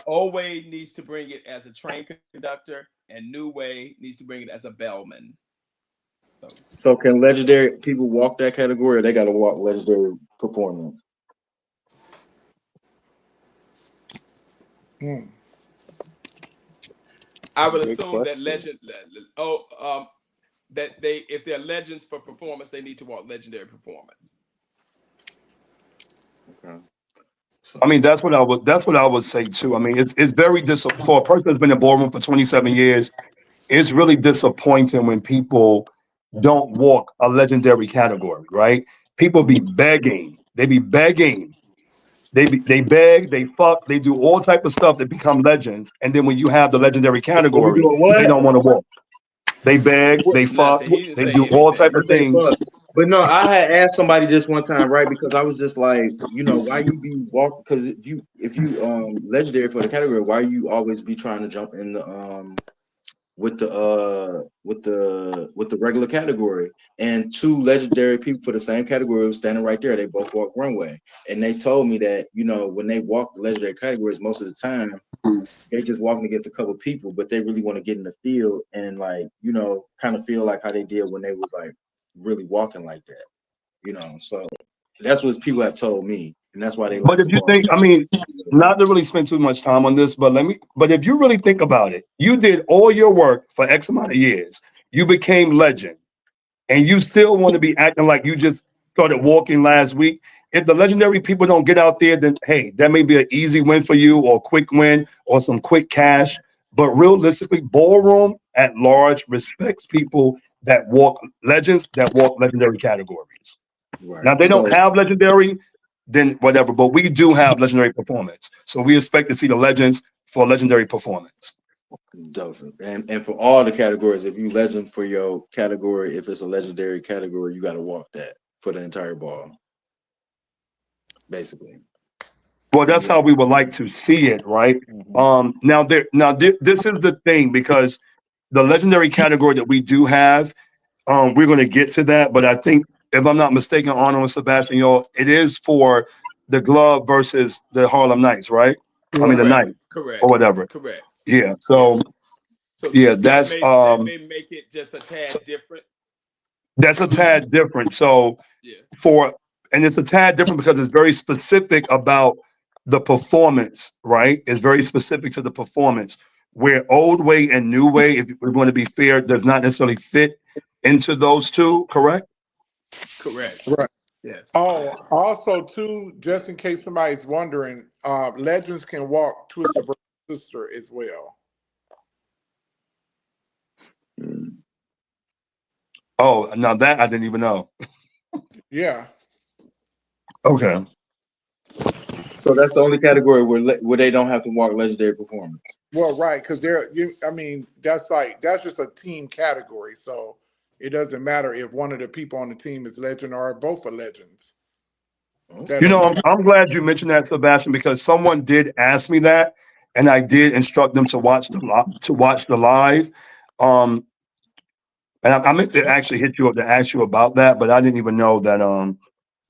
always needs to bring it as a train conductor, and New Way needs to bring it as a bellman. so can legendary people walk that category, or they got to walk legendary performance? Mm. I would Good assume that question. that they, if they're legends for performance, they need to walk legendary performance. Okay. I mean, that's what I would say too. I mean, it's very for a person that's been in ballroom for 27 years, it's really disappointing when people don't walk a legendary category, right? People be begging. They be begging. They beg, they fuck, they do all type of stuff that become legends. And then when you have the legendary What we category, doing? they What? don't want to walk. They beg, What? they fuck, Nothing. He didn't they say do all type anything. of Okay, things. fuck. But no, I had asked somebody this one time, right? Because I was just like, why you be walk? Because if you legendary for the category, why you always be trying to jump in the with the regular category? And two legendary people for the same category was standing right there. They both walk runway, and they told me that when they walk the legendary categories, most of the time they just walking against a couple people, but they really want to get in the field and kind of feel like how they did when they was like really walking like that. So that's what people have told me, and that's why they But like if to you walk. think, I mean, not to really spend too much time on this, but if you really think about it, you did all your work for X amount of years, you became legend, and you still want to be acting like you just started walking last week. If the legendary people don't get out there, then hey, that may be an easy win for you, or a quick win, or some quick cash. But realistically, ballroom at large respects people that walk legends, that walk legendary categories. Right. Now they don't So have legendary, then whatever, but we do have legendary performance. So we expect to see the legends for legendary performance. dope. And for all the categories, if you legend for your category, if it's a legendary category, you got to walk that for the entire ball, basically. Well, And that's how we would like to see it, right? Hmm. This is the thing, because the legendary category that we do have, we're going to get to that, but I think if I'm not mistaken, Arnold and Sebastian, it is for the glove versus the Harlem Knights, right? I mean the Correct. Knight or Correct. whatever. Correct. Yeah. Yeah. So So yeah, that may make it just a tad different. that's a tad different. So Yeah. for and it's a tad different because it's very specific about the performance, right? It's very specific to the performance. Where old way and new way, if we want to be fair, does not necessarily fit into those two, correct? Correct. Right. Yes. Oh, also too, just in case somebody's wondering, Legends Can Walk Twister versus Sister as well. Oh, now that I didn't even know. Yeah. Okay. So that's the only category where they don't have to walk legendary performance. Well, right, because I mean, that's just a team category, so it doesn't matter if one of the people on the team is legend or both are legends. That You know, doesn't. I'm glad you mentioned that, Sebastian, because someone did ask me that, and I did instruct them to watch the live. Um, and I meant to actually hit you up to ask you about that, but I didn't even know that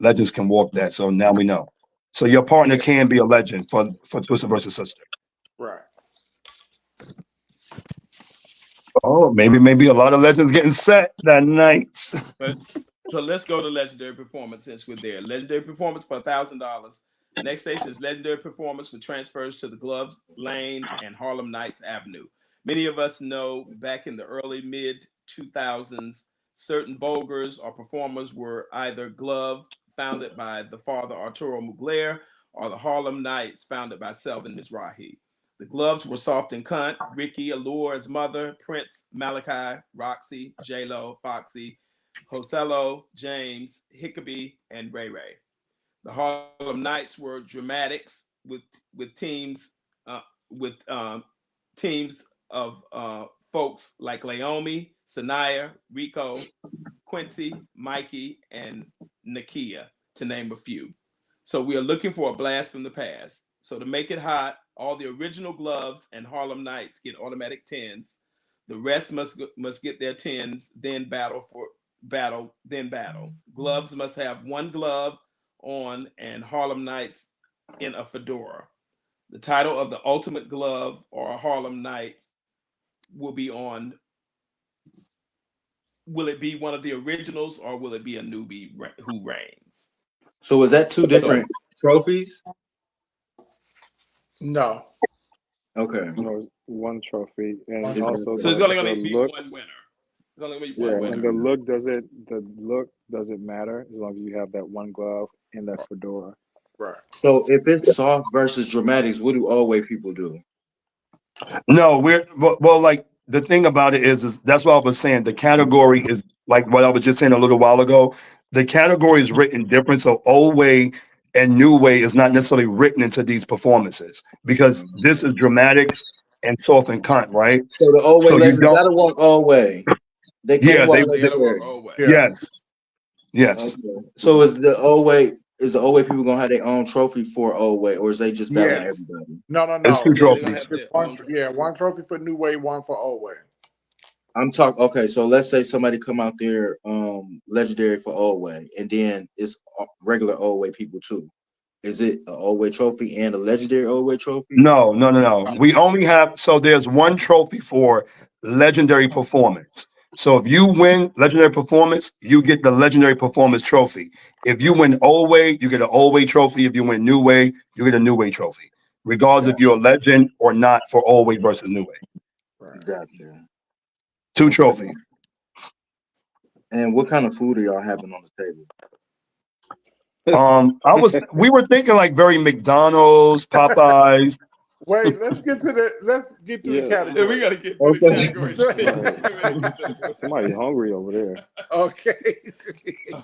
legends can walk that. So now we know. So your partner Yeah. can be a legend for Twister versus Sister. Right. Oh, maybe a lot of legends getting set that night. But so let's go to legendary performance since we're there. Legendary performance for $1,000. Next station is legendary performance with transfers to the Gloves Lane and Harlem Nights Avenue. Many of us know back in the early mid 2000s, certain Bogers or performers were either Glove, founded by the father Arturo Mugler, or the Harlem Nights, founded by Selvin Mizrahi. The Gloves were Soft and Cunt, Ricky, Allure's mother, Prince, Malachi, Roxy, J-Lo, Foxy, Josello, James, Hickabee, and Ray Ray. The Harlem Nights were dramatics with with teams of folks like Laomi, Sanaya, Rico, Quincy, Mikey, and Nakia, to name a few. So we are looking for a blast from the past. So to make it hot, all the original Gloves and Harlem Nights get automatic tens. The rest must get their tens, then battle. Gloves must have one glove on, and Harlem Nights in a fedora. The title of the ultimate glove or Harlem Nights will be on. Will it be one of the originals or will it be a newbie who reigns? So is that two different trophies? No. Okay. No, it's one trophy, and So also So there's the only be look. one winner. There's only going to be Yeah, one and winner. the look doesn't matter as long as you have that one glove and that fedora. Right. So if it's soft versus dramatics, what do all way people do? No, well, like the thing about it is that's what I was saying. The category is like what I was just saying a little while ago. The category is written different. So old way and new way is not necessarily written into these performances because this is dramatics and soft and cunt, right? So the old way So you legends don't, gotta walk all way. They can't yeah, walk They got to walk legendary. all way. Yeah. yes, yes. Okay. So is the old way people gonna have their own trophy for old way, or is they just battling Yes. everybody? No. It's two No, they're going to trophies. have It's their one. own trophy. Yeah, one trophy for New Way, one for Old Way. I'm talking. Okay, so let's say somebody come out there, legendary for old way, and then it's regular old way people too. Is it an old way trophy and a legendary old way trophy? No. We only have so there's one trophy for legendary performance. So if you win legendary performance, you get the legendary performance trophy. If you win old way, you get an old way trophy. If you win new way, you get a new way trophy. Regardless if you're a legend or not for old way versus new way. Right. Gotcha. Two Okay. trophies. And what kind of food are y'all having on the table? We were thinking like very McDonald's, Popeyes. Wait, let's get to the Yeah, Yeah, we category. got to get to the Okay. categories. right. Somebody hungry over there. Okay.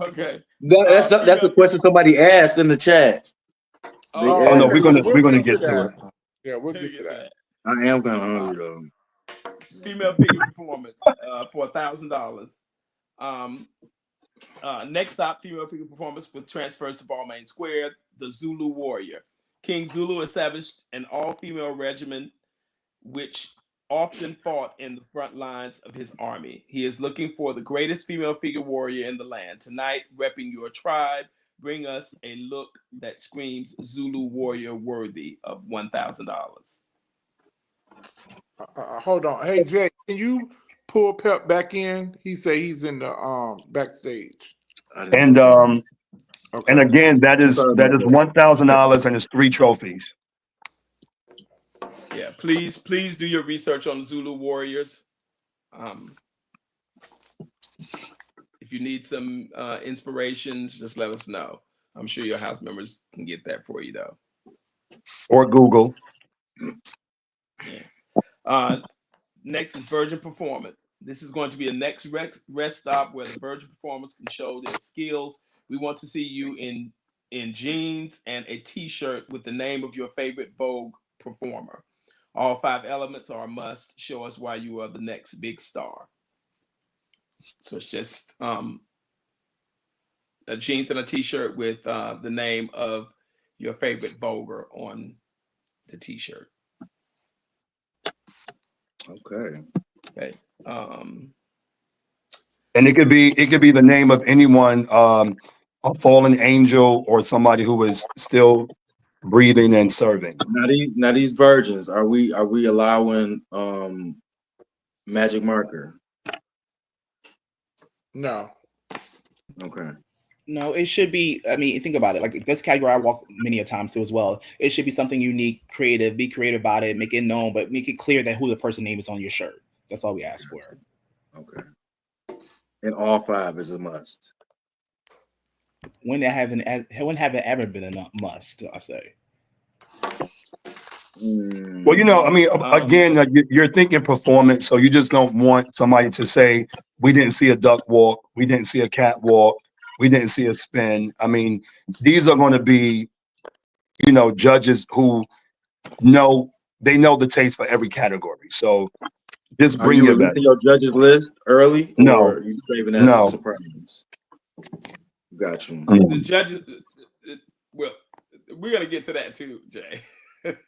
Okay. That's a question somebody asked in the chat. They Oh, Oh no, asked. Okay. we're We'll gonna get to get to it. that. Yeah, we'll let get me to get to that. that. I am kind of Uh, hungry though. Female figure performance for $1,000. Um, Next stop, female figure performance with transfers to Balmain Square, the Zulu Warrior. King Zulu established an all-female regiment which often fought in the front lines of his army. He is looking for the greatest female figure warrior in the land. Tonight, repping your tribe, bring us a look that screams Zulu warrior worthy of $1,000. Hold on. Hey Jay, can you pull Pep back in? He say he's in the backstage. I didn't And even see. And Okay. again, that is Sorry about that. $1,000 and it's 3 trophies. Yeah, please do your research on the Zulu Warriors. Um, if you need some inspirations, just let us know. I'm sure your house members can get that for you, though. Or Google. Yeah. Next is Virgin Performance. This is going to be a next rest stop where the Virgin Performance can show their skills. We want to see you in jeans and a T-shirt with the name of your favorite Vogue performer. All 5 elements are a must. Show us why you are the next big star. So it's just a jeans and a T-shirt with the name of your favorite Voguer on the T-shirt. Okay. Okay. And it could be the name of anyone, a fallen angel or somebody who is still breathing and serving. Now these virgins, are we allowing magic marker? No. Okay. No, it should be. I mean, think about it. Like this category, I walk many a times too as well. It should be something unique, creative. Be creative about it. Make it known, but make it clear that who the person name is on your shirt. That's all we ask for. Okay. And all 5 is a must. When haven't ever been a must, I say. Well, I mean, again, you're thinking performance, so you just don't want somebody to say, we didn't see a duck walk, we didn't see a cat walk, we didn't see a spin. I mean, these are going to be, judges who know the taste for every category. So just Are bring you your releasing best. your judges list early, No, or are you saving that as a no. surprise? Got you. The judges, well, we're gonna get to that too, Jay.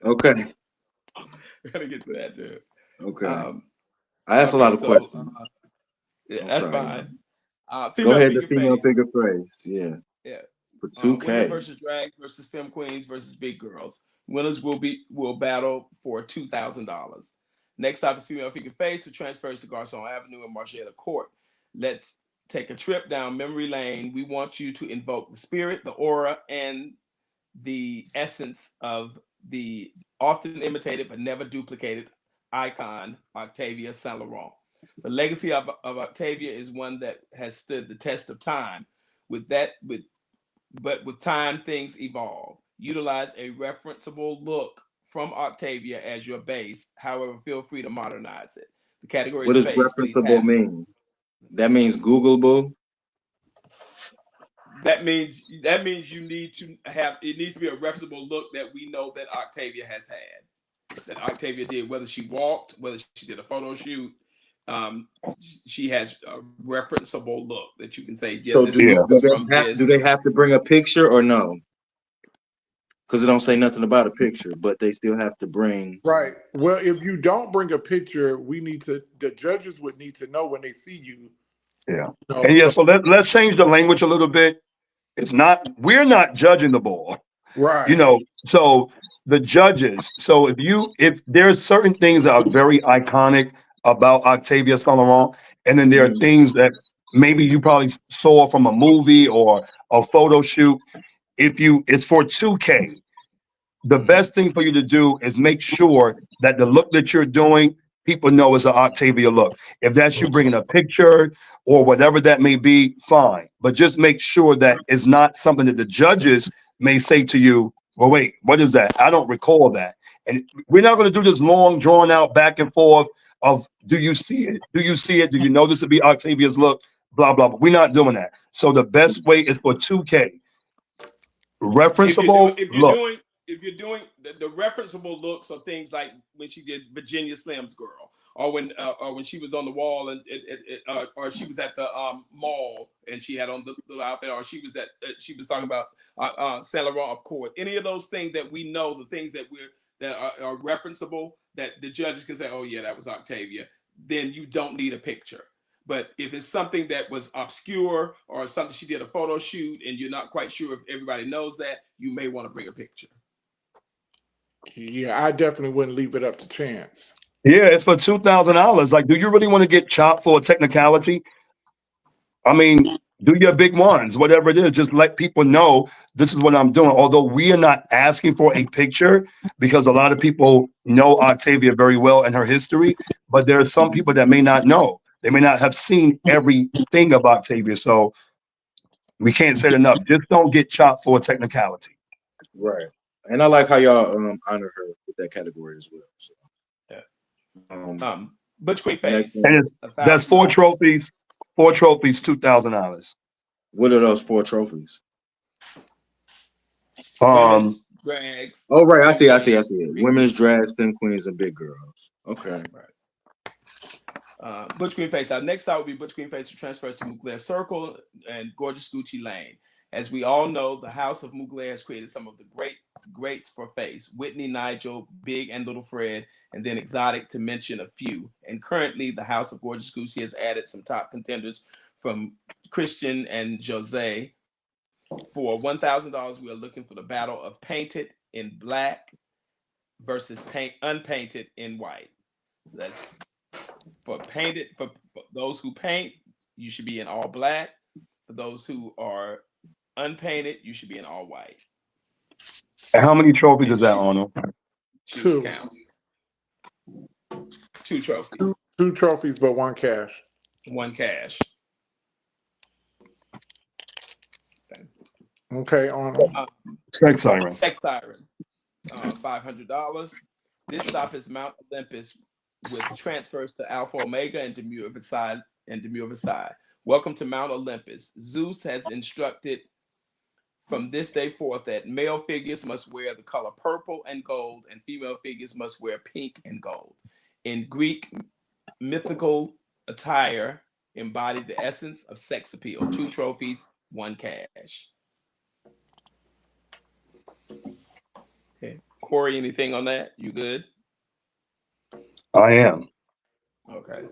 Okay. We're gonna get to that too. Okay. I asked a lot of questions. Yeah, I'm that's sorry. fine. Go ahead, the Figure female face. figure phrase. Yeah. Yeah. For Women 2K. versus drag versus femme queens versus big girls. Winners will battle for $2,000. Next up is female figure face, who transfers to Garcon Avenue and Margiela Court. Let's take a trip down memory lane. We want you to invoke the spirit, the aura, and the essence of the often imitated but never duplicated icon, Octavia Saint Laurent. The legacy of Octavia is one that has stood the test of time. But with time, things evolve. Utilize a referenceable look from Octavia as your base. However, feel free to modernize it. The category What is does face. Please referenceable have it. mean? That means Googleable. That means you need to have, it needs to be a referenceable look that we know that Octavia has had, that Octavia did, whether she walked, whether she did a photo shoot. She has a referenceable look that you can say, yeah, So this look was from do this. they have to bring a picture or no? Because it don't say nothing about a picture, but they still have to bring. Right. Well, if you don't bring a picture, the judges would need to know when they see you. Yeah. You And yeah, know, so let's change the language a little bit. We're not judging the ball. right. So the judges, so if there's certain things that are very iconic about Octavia Saint Laurent, and then there are things that maybe you probably saw from a movie or a photo shoot. It's for 2K, the best thing for you to do is make sure that the look that you're doing, people know is an Octavia look. If that's you bringing a picture or whatever that may be, fine. But just make sure that it's not something that the judges may say to you, well, wait, what is that? I don't recall that. And we're not going to do this long, drawn out back and forth of, do you see it? Do you see it? Do you know this to be Octavia's look? Blah, blah, blah. We're not doing that. So the best way is for 2K. Referenceable look. If you're doing the referenceable looks are things like when she did Virginia Slim's Girl, or when she was on the wall or she was at the mall and she had on the little outfit, or she was talking about Saint Laurent of course. Any of those things that we know, the things that are referenceable, that the judges can say, oh yeah, that was Octavia, then you don't need a picture. But if it's something that was obscure or something she did a photo shoot and you're not quite sure if everybody knows that, you may want to bring a picture. Yeah, I definitely wouldn't leave it up to chance. Yeah, it's for $2,000. Like, do you really want to get chopped for a technicality? I mean, Do your big ones, whatever it is. Just let people know this is what I'm doing. Although we are not asking for a picture because a lot of people know Octavia very well and her history, but there are some people that may not know. They may not have seen everything about Octavia. So we can't say it enough. Just don't get chopped for a technicality. Right. And I like how y'all honor her with that category as well. So, Yeah. um, Butch Queen next Face, And one. that's four $1,000. trophies, $2,000. What are those 4 trophies? Um, Women's drags, Oh, right. I Spin see. I see. I Queens, see it. Big Women's Girls. drag, spin queens, and big girls. Okay. Right. Butch Queen Face. Our next stop will be Butch Queen Face, who transfers to Mugler Circle and Gorgeous Gucci Lane. As we all know, the House of Mugler has created some of the greats for face: Whitney, Nigel, Big and Little Fred, and then Exotic, to mention a few. And currently, the House of Gorgeous Gucci has added some top contenders from Christian and Jose. For $1,000, we are looking for the battle of painted in black versus unpainted in white. That's for those who paint, you should be in all black. For those who are unpainted, you should be in all white. and how many trophies is And that, Arnold? choose 2. count. 2 trophies, 2 trophies, but 1 cash. 1 cash. Okay, Arnold. Sex siren. Sex Siren, $500. This stop is Mount Olympus with transfers to Alpha Omega and Demure Versailles. Welcome to Mount Olympus. Zeus has instructed from this day forth that male figures must wear the color purple and gold, and female figures must wear pink and gold. In Greek mythical attire embodied the essence of sex appeal. 2 trophies, 1 cash. Okay. Corey, anything on that? You good? I am. Okay.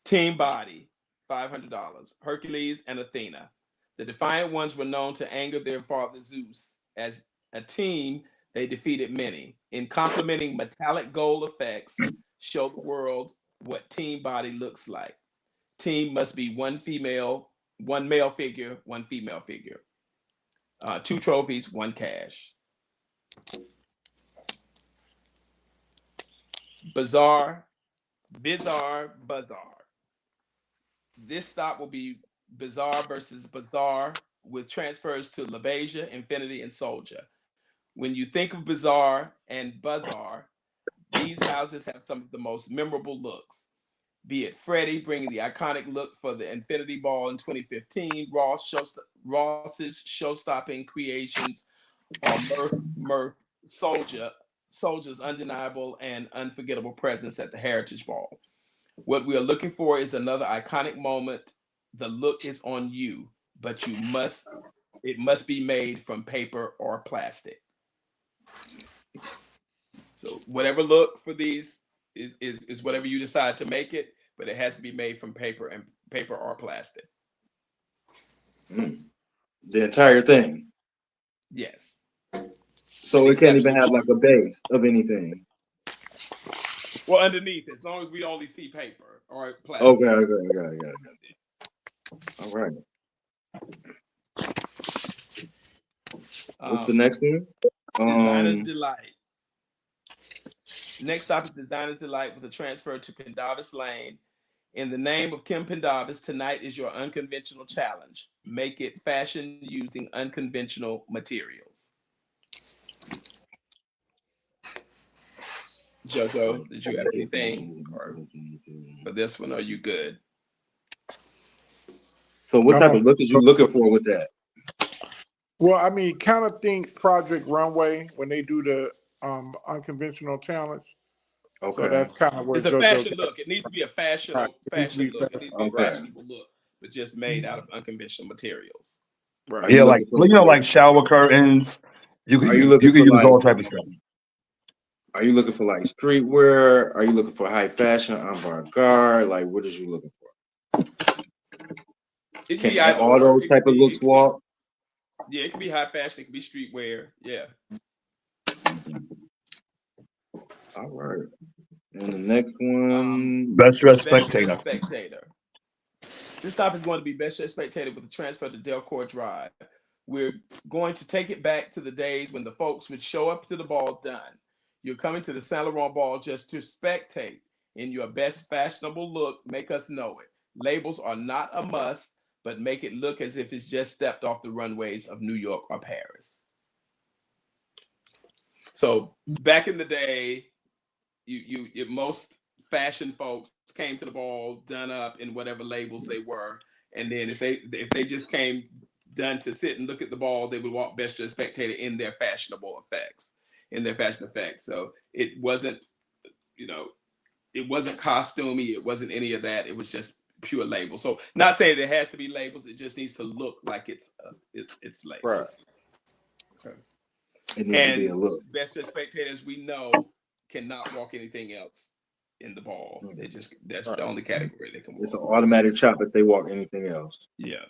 Team Body, $500. Hercules and Athena. The Defiant Ones were known to anger their father Zeus. As a team, they defeated many. In complementing metallic gold effects, show the world what Team Body looks like. Team must be one male figure, 1 female figure. 2 trophies, 1 cash. Bizarre. This stop will be Bizarre versus Bizarre with transfers to LaBeija, Infinity, and Soldier. When you think of Bizarre and Bazaar, these houses have some of the most memorable looks. Be it Freddie bringing the iconic look for the Infinity Ball in 2015, Ross's show-stopping creations, or Murph Soldier's undeniable and unforgettable presence at the Heritage Ball. What we are looking for is another iconic moment. The look is on you, but it must be made from paper or plastic. So whatever look for these is whatever you decide to make it, but it has to be made from paper or plastic. The entire thing. Yes. So An it can't even exception. have like a base of anything. Well, underneath, as long as we only see paper or plastic. Okay. All right. What's the next one? Designer's Delight. Next stop is Designer's Delight with a transfer to Pendavis Lane. In the name of Kim Pendavis, tonight is your unconventional challenge. Make it fashion using unconventional materials. Jojo, did you have anything for this one? Are you good? So what type of look is you looking for with that? Well, I mean, kind of think Project Runway when they do the unconventional challenge. Okay. So that's kind of where it's a JoJo fashion look. It needs to be a fashion look. It needs to be a Okay. fashionable look, but just made out of unconventional materials. Right. Yeah, like like shower curtains. You could use all type of stuff. Are you looking for like streetwear? Are you looking for high fashion, avant-garde? Like, what is you looking for? It Can be either all those type of looks walk? Yeah, it could be high fashion. It could be streetwear. Yeah. All right. And the next one, Best dressed spectator. This stop is going to be Best Dressed Spectator with a transfer to Delcourt Drive. We're going to take it back to the days when the folks would show up to the ball done. You're coming to the Saint Laurent ball just to spectate. In your best fashionable look, make us know it. Labels are not a must, but make it look as if it's just stepped off the runways of New York or Paris. So back in the day, most fashion folks came to the ball done up in whatever labels they were, and then if they just came done to sit and look at the ball, they would walk Best Dressed Spectator in their fashionable effects, So it wasn't, it wasn't costumey, it wasn't any of that. It was just pure label. So not saying it has to be labels, it just needs to look like it's labels. Right. Okay. It needs to be a And look. Best Dressed Spectators, we know, cannot walk anything else in the ball. That's the only category they can walk. It's an automatic chop if they walk anything else. Yeah.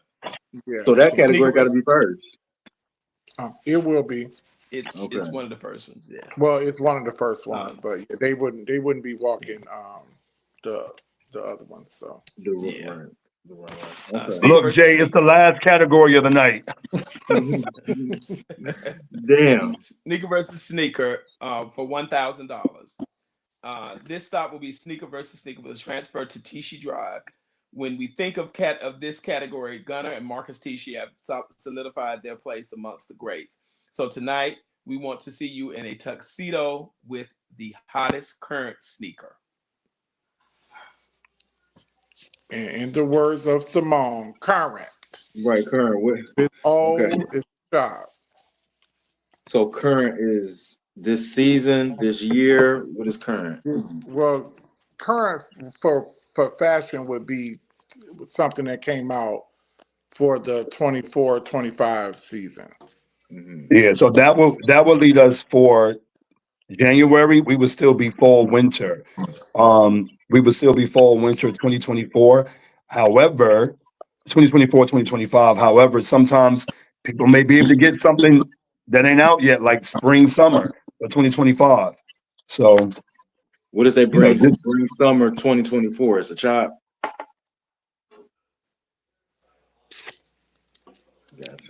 So that category got to be first. It will be. It's one of the first ones. Yeah. Well, it's one of the first ones, but they wouldn't be walking the other ones. So Right. Look, Jay, it's the last category of the night. Damn. Sneaker versus sneaker for $1,000. This stop will be sneaker versus sneaker with a transfer to Tishy Drive. When we think of this category, Gunner and Marcus Tishy have solidified their place amongst the greats. So tonight, we want to see you in a tuxedo with the hottest current sneaker. in the words of Simone, current. Right, current. It's old, it's sharp. So current is this season, this year. What is current? Well, current for fashion would be something that came out for the 24-25 season. Yeah, so that will lead us for January. We would still be fall winter. We would still be fall winter 2024. However, 2024, 2025. However, sometimes people may be able to get something that ain't out yet, like spring, summer of 2025. So what if they bring spring, summer 2024? It's a chop.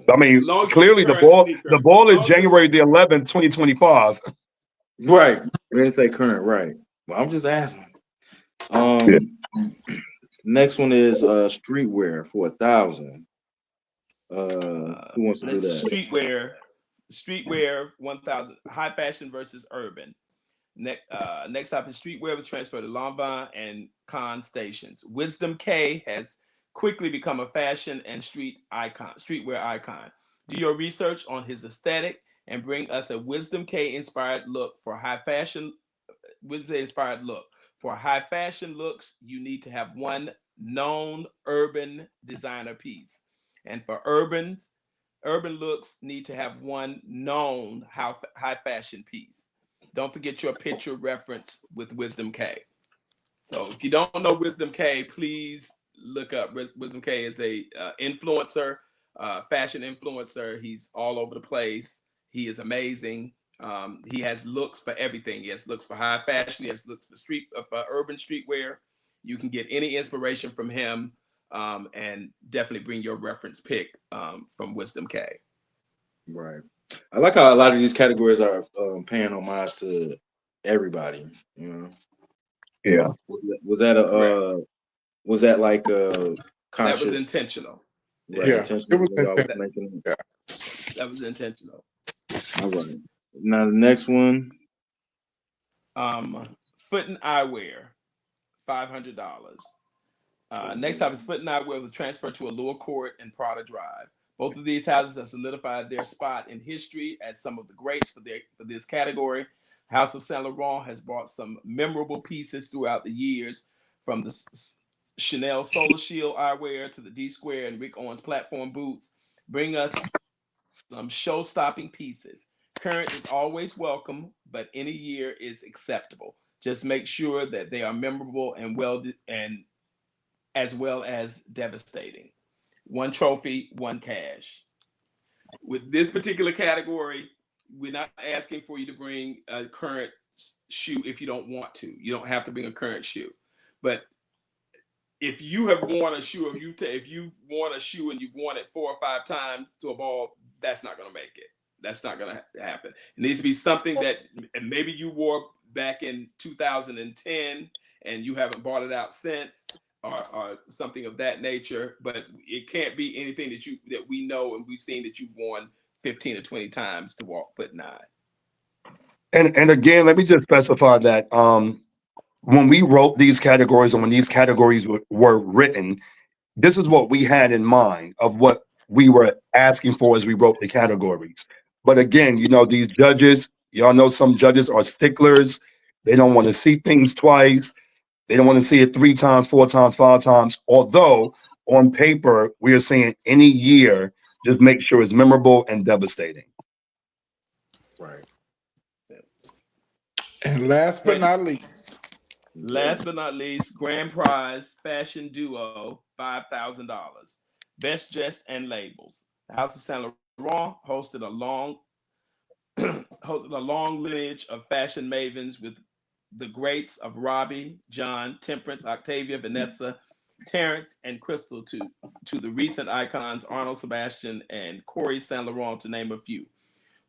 I mean, clearly the ball is January the 11th, 2025. Right. We didn't say current, right. Well, I'm just asking. Next one is streetwear for $1,000. Who wants to do that? Streetwear 1,000. High fashion versus urban. Next up is streetwear with transfer to Lanvin and Con stations. Wisdom K has quickly become a fashion and streetwear icon. Do your research on his aesthetic and bring us a Wisdom K inspired look for high fashion. Wisdom K inspired look. For high fashion looks, you need to have one known urban designer piece. And for urban looks need to have one known high fashion piece. Don't forget your picture reference with Wisdom K. So if you don't know Wisdom K, please look up. Wisdom K is a influencer, fashion influencer. He's all over the place. He is amazing. He has looks for everything. He has looks for high fashion. He has looks for urban streetwear. You can get any inspiration from him, and definitely bring your reference pick from Wisdom K. Right. I like how a lot of these categories are paying homage to everybody. You know. Yeah. Was that like a conscious? That was intentional. Right. Yeah. Intentional. That was intentional. All right. Now the next one. Foot and eyewear, $500. Next up is Foot and Eyewear with a transfer to Allure Court and Prada Drive. Both of these houses have solidified their spot in history as some of the greats for this category. House of Saint Laurent has brought some memorable pieces throughout the years, from the Chanel Solar Shield eyewear to the D Square and Rick Owens platform boots. Bring us some show-stopping pieces. Current is always welcome, but any year is acceptable. Just make sure that they are memorable and as well as devastating. One trophy, one cash. With this particular category, we're not asking for you to bring a current shoe if you don't want to. You don't have to bring a current shoe. But if you have worn a shoe, if you've worn a shoe and you've worn it 4 or 5 times to a ball, that's not going to make it. That's not going to happen. It needs to be something that maybe you wore back in 2010 and you haven't bought it out since, or something of that nature. But it can't be anything that we know and we've seen that you've worn 15 or 20 times to walk foot 9. And again, let me just specify that when we wrote these categories and when these categories were written, this is what we had in mind of what we were asking for as we wrote the categories. But again, you know, these judges, y'all know some judges are sticklers. They don't want to see things twice. They don't want to see it 3 times, 4 times, 5 times. Although on paper, we are saying any year, just make sure it's memorable and devastating. Right. And last but not least, grand prize fashion duo, $5,000. Best dressed and labels. The House of Saint Laurent hosted a long lineage of fashion mavens with the greats of Robbie, John, Temperance, Octavia, Vanessa, Terrence, and Crystal to the recent icons Arnold Sebastian and Corey Saint Laurent, to name a few.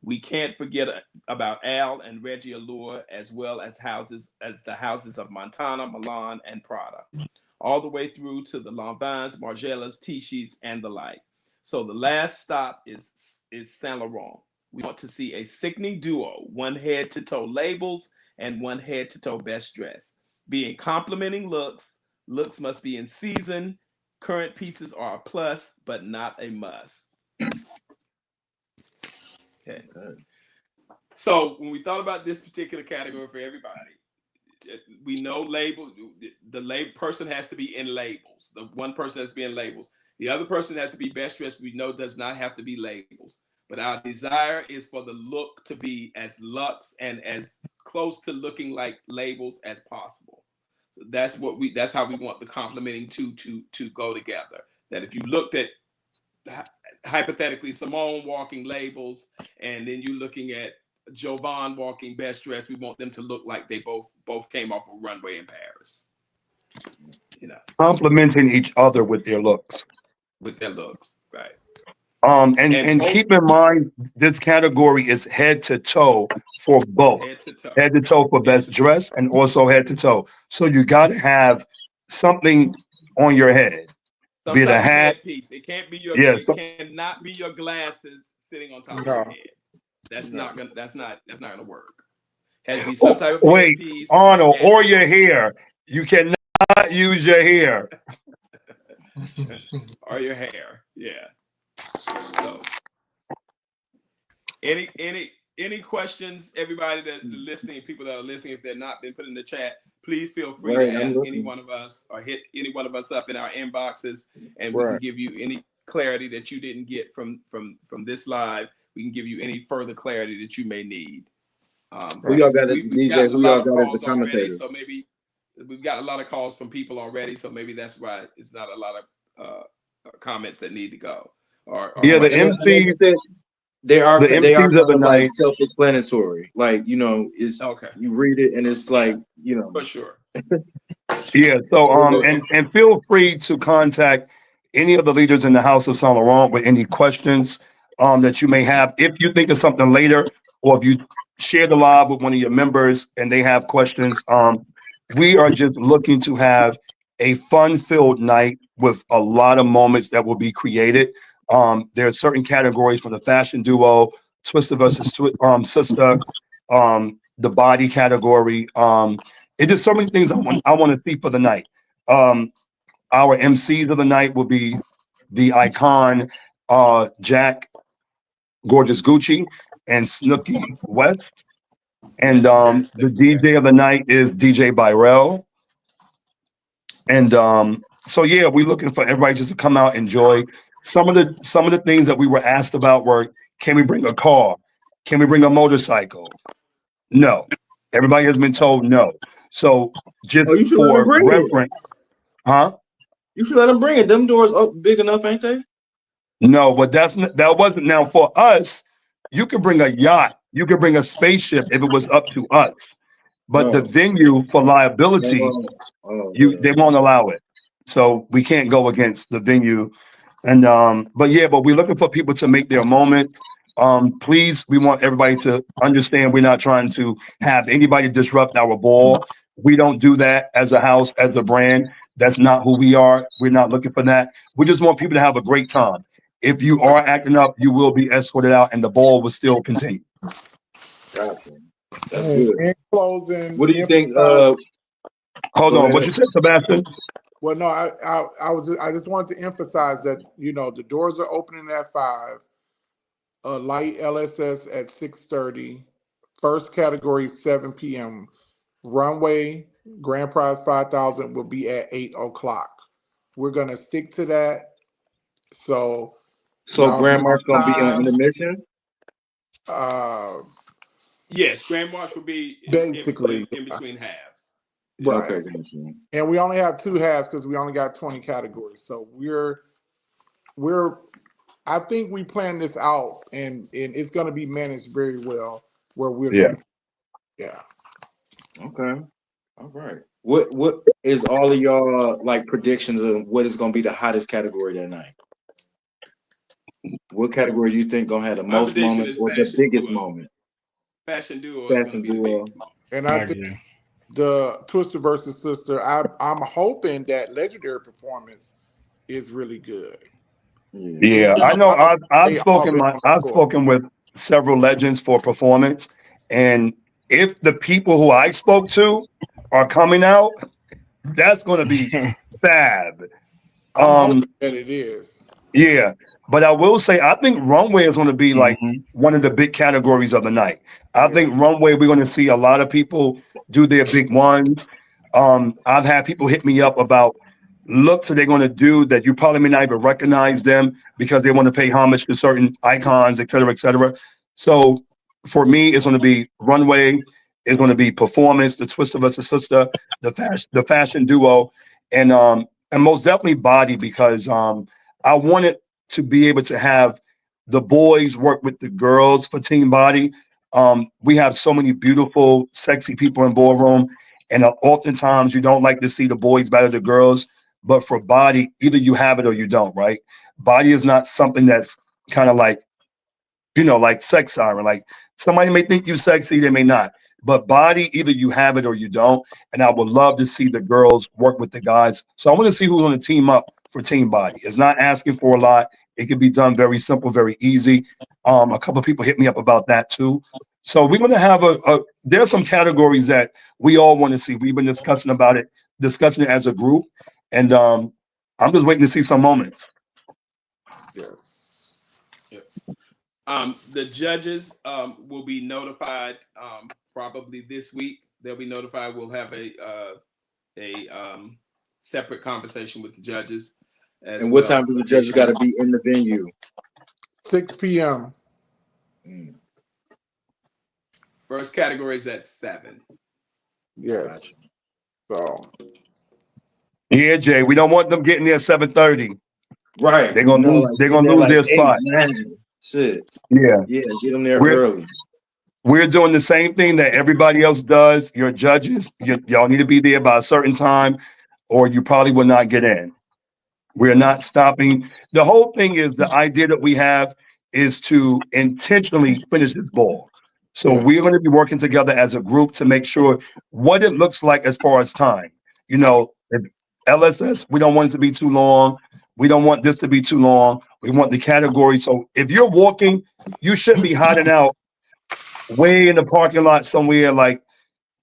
We can't forget about Al and Reggie Allure, as well as the houses of Montana, Milan, and Prada, all the way through to the Lanvins, Margielas, Tisci's, and the like. So the last stop is Saint Laurent. We want to see a sickening duo, one head-to-toe labels and one head-to-toe best dress. Being complementing looks. Looks must be in season. Current pieces are a plus, but not a must. Okay. So when we thought about this particular category for everybody, we know the label person has to be in labels. The one person has to be in labels. The other person has to be best dressed. We know does not have to be labels. But our desire is for the look to be as luxe and as close to looking like labels as possible. So that's how we want the complementing two to go together. That if you looked at hypothetically Simone walking labels, and then you looking at Jovan walking best dressed, we want them to look like they both came off a runway in Paris. You know, Complementing each other with their looks. Right. And keep in mind, this category is head to toe for both. Head to toe for best dress and also head to toe. So you got to have something on your head. Be it a hat. Headpiece. It can't be cannot be your glasses sitting on top of your head. That's not gonna work. Has to be some type of headpiece. Arnold, or your hair. You cannot use your hair. Or your hair. Yeah. So any questions, everybody that's listening, people that are listening, if they're not been put in the chat, please feel free to ask any one of us or hit any one of us up in our inboxes, and we can give you any clarity that you didn't get from this live. We can give you any further clarity that you may need. Who y'all got as the DJ? Who y'all got as the commentator? So maybe we've got a lot of calls from people already, so maybe that's why it's not a lot of comments that need to go. The MC. They are kind of like self-explanatory. Like, you know, it's you read it and it's like, you know, for sure. Yeah. So and feel free to contact any of the leaders in the House of Saint Laurent with any questions that you may have. If you think of something later, or if you share the live with one of your members and they have questions, we are just looking to have a fun-filled night with a lot of moments that will be created. There are certain categories for the fashion duo, Twister versus Sister, the body category. It's just so many things I want to see for the night. Our MCs of the night will be the icon Jack Gorgeous Gucci and Snooki West. And the DJ of the night is DJ Byrell. And so yeah, we're looking for everybody just to come out, enjoy. Some of the things that we were asked about were, can we bring a car? Can we bring a motorcycle? No. Everybody has been told no. So just for reference, you should let them bring it. Them doors up big enough, ain't they? No, but that wasn't. Now for us, you could bring a yacht, you could bring a spaceship if it was up to us. But the venue for liability, they won't allow it. so we can't go against the venue. And but yeah, but we're looking for people to make their moments. Please, we want everybody to understand we're not trying to have anybody disrupt our ball. We don't do that as a house, as a brand. That's not who we are. We're not looking for that. We just want people to have a great time. If you are acting up, you will be escorted out, and the ball will still continue. Gotcha. That's And good. in closing, What do you think? Hold Go on, what ahead. you said, Sebastian? well, no, I just wanted to emphasize that the doors are opening at 5. Light LSS at 6:30. First category 7 p.m. Runway grand prize 5,000 will be at 8 o'clock. We're gonna stick to that. So So y'all be Grand on March gonna be on time. intermission. Uh, Yes, Grand March will be basically, in between halves. Yeah. right. Okay, gotcha. And we only have 2 halves because we only got 20 categories. So we're I think we planned this out and it's gonna be managed very well where we're Yeah. gonna yeah. Okay. All right. What is all of y'all like predictions of what is gonna be the hottest category that night? What category do you think gonna have the My most prediction moments is or the fashion biggest duo. moment? Fashion duo is going to Fashion be the duo. biggest moment. And I I think agree. the Twister versus Sister, I'm hoping that Legendary performance is really good. Yeah. Yeah, It's been I a know. while since I've they all spoken been on the I've floor. spoken with several legends for performance, and if the people who I spoke to are coming out, that's going to be fab. I'm Um, hoping that it is. yeah, but I will say I think runway is going to be like Hmm. one of the big categories of the night. I Yeah. think runway we're going to see a lot of people do their big ones. I've had people hit me up about looks that they're going to do that you probably may not even recognize them because they want to pay homage to certain icons, et cetera, et cetera. So for me, it's going to be runway, it's going to be performance, the Twister versus Sister, the fashion duo, and most definitely body because I wanted to be able to have the boys work with the girls for team body. We have so many beautiful, sexy people in ballroom, and oftentimes you don't like to see the boys battle the girls. But for body, either you have it or you don't, right? Body is not something that's kind of like, like sex siren. Like somebody may think you sexy, they may not. But body, either you have it or you don't. And I would love to see the girls work with the guys. So I want to see who's on the team up for team body. It's not asking for a lot. It can be done very simple, very easy. A couple of people hit me up about that too. So we're going to have there's some categories that we all want to see. We've been discussing it as a group. And I'm just waiting to see some moments. Yes. Yep. The judges will be notified probably this week. They'll be notified. We'll have a separate conversation with the judges as And what well. time do the But they judges got to should. be in the venue? 6 p.m. Mm, First category is at 7. gotcha. Yes. So Yeah, Jay, we don't want them getting there at 7:30. Right. They're gonna lose. Like They're getting gonna there lose like their 8, spot. 9. Shit. Yeah, Yeah, get them there we're early. we're doing the same thing that everybody else does. Your judges, y'all need to be there by a certain time, or you probably will not get in. We're not stopping. The whole thing is the idea that we have is to intentionally finish this ball. So yeah. we're going to be working together as a group to make sure what it looks like as far as time. If LSS, we don't want it to be too long. We don't want this to be too long. We want the category. So if you're walking, you shouldn't be hiding out way in the parking lot somewhere. Like,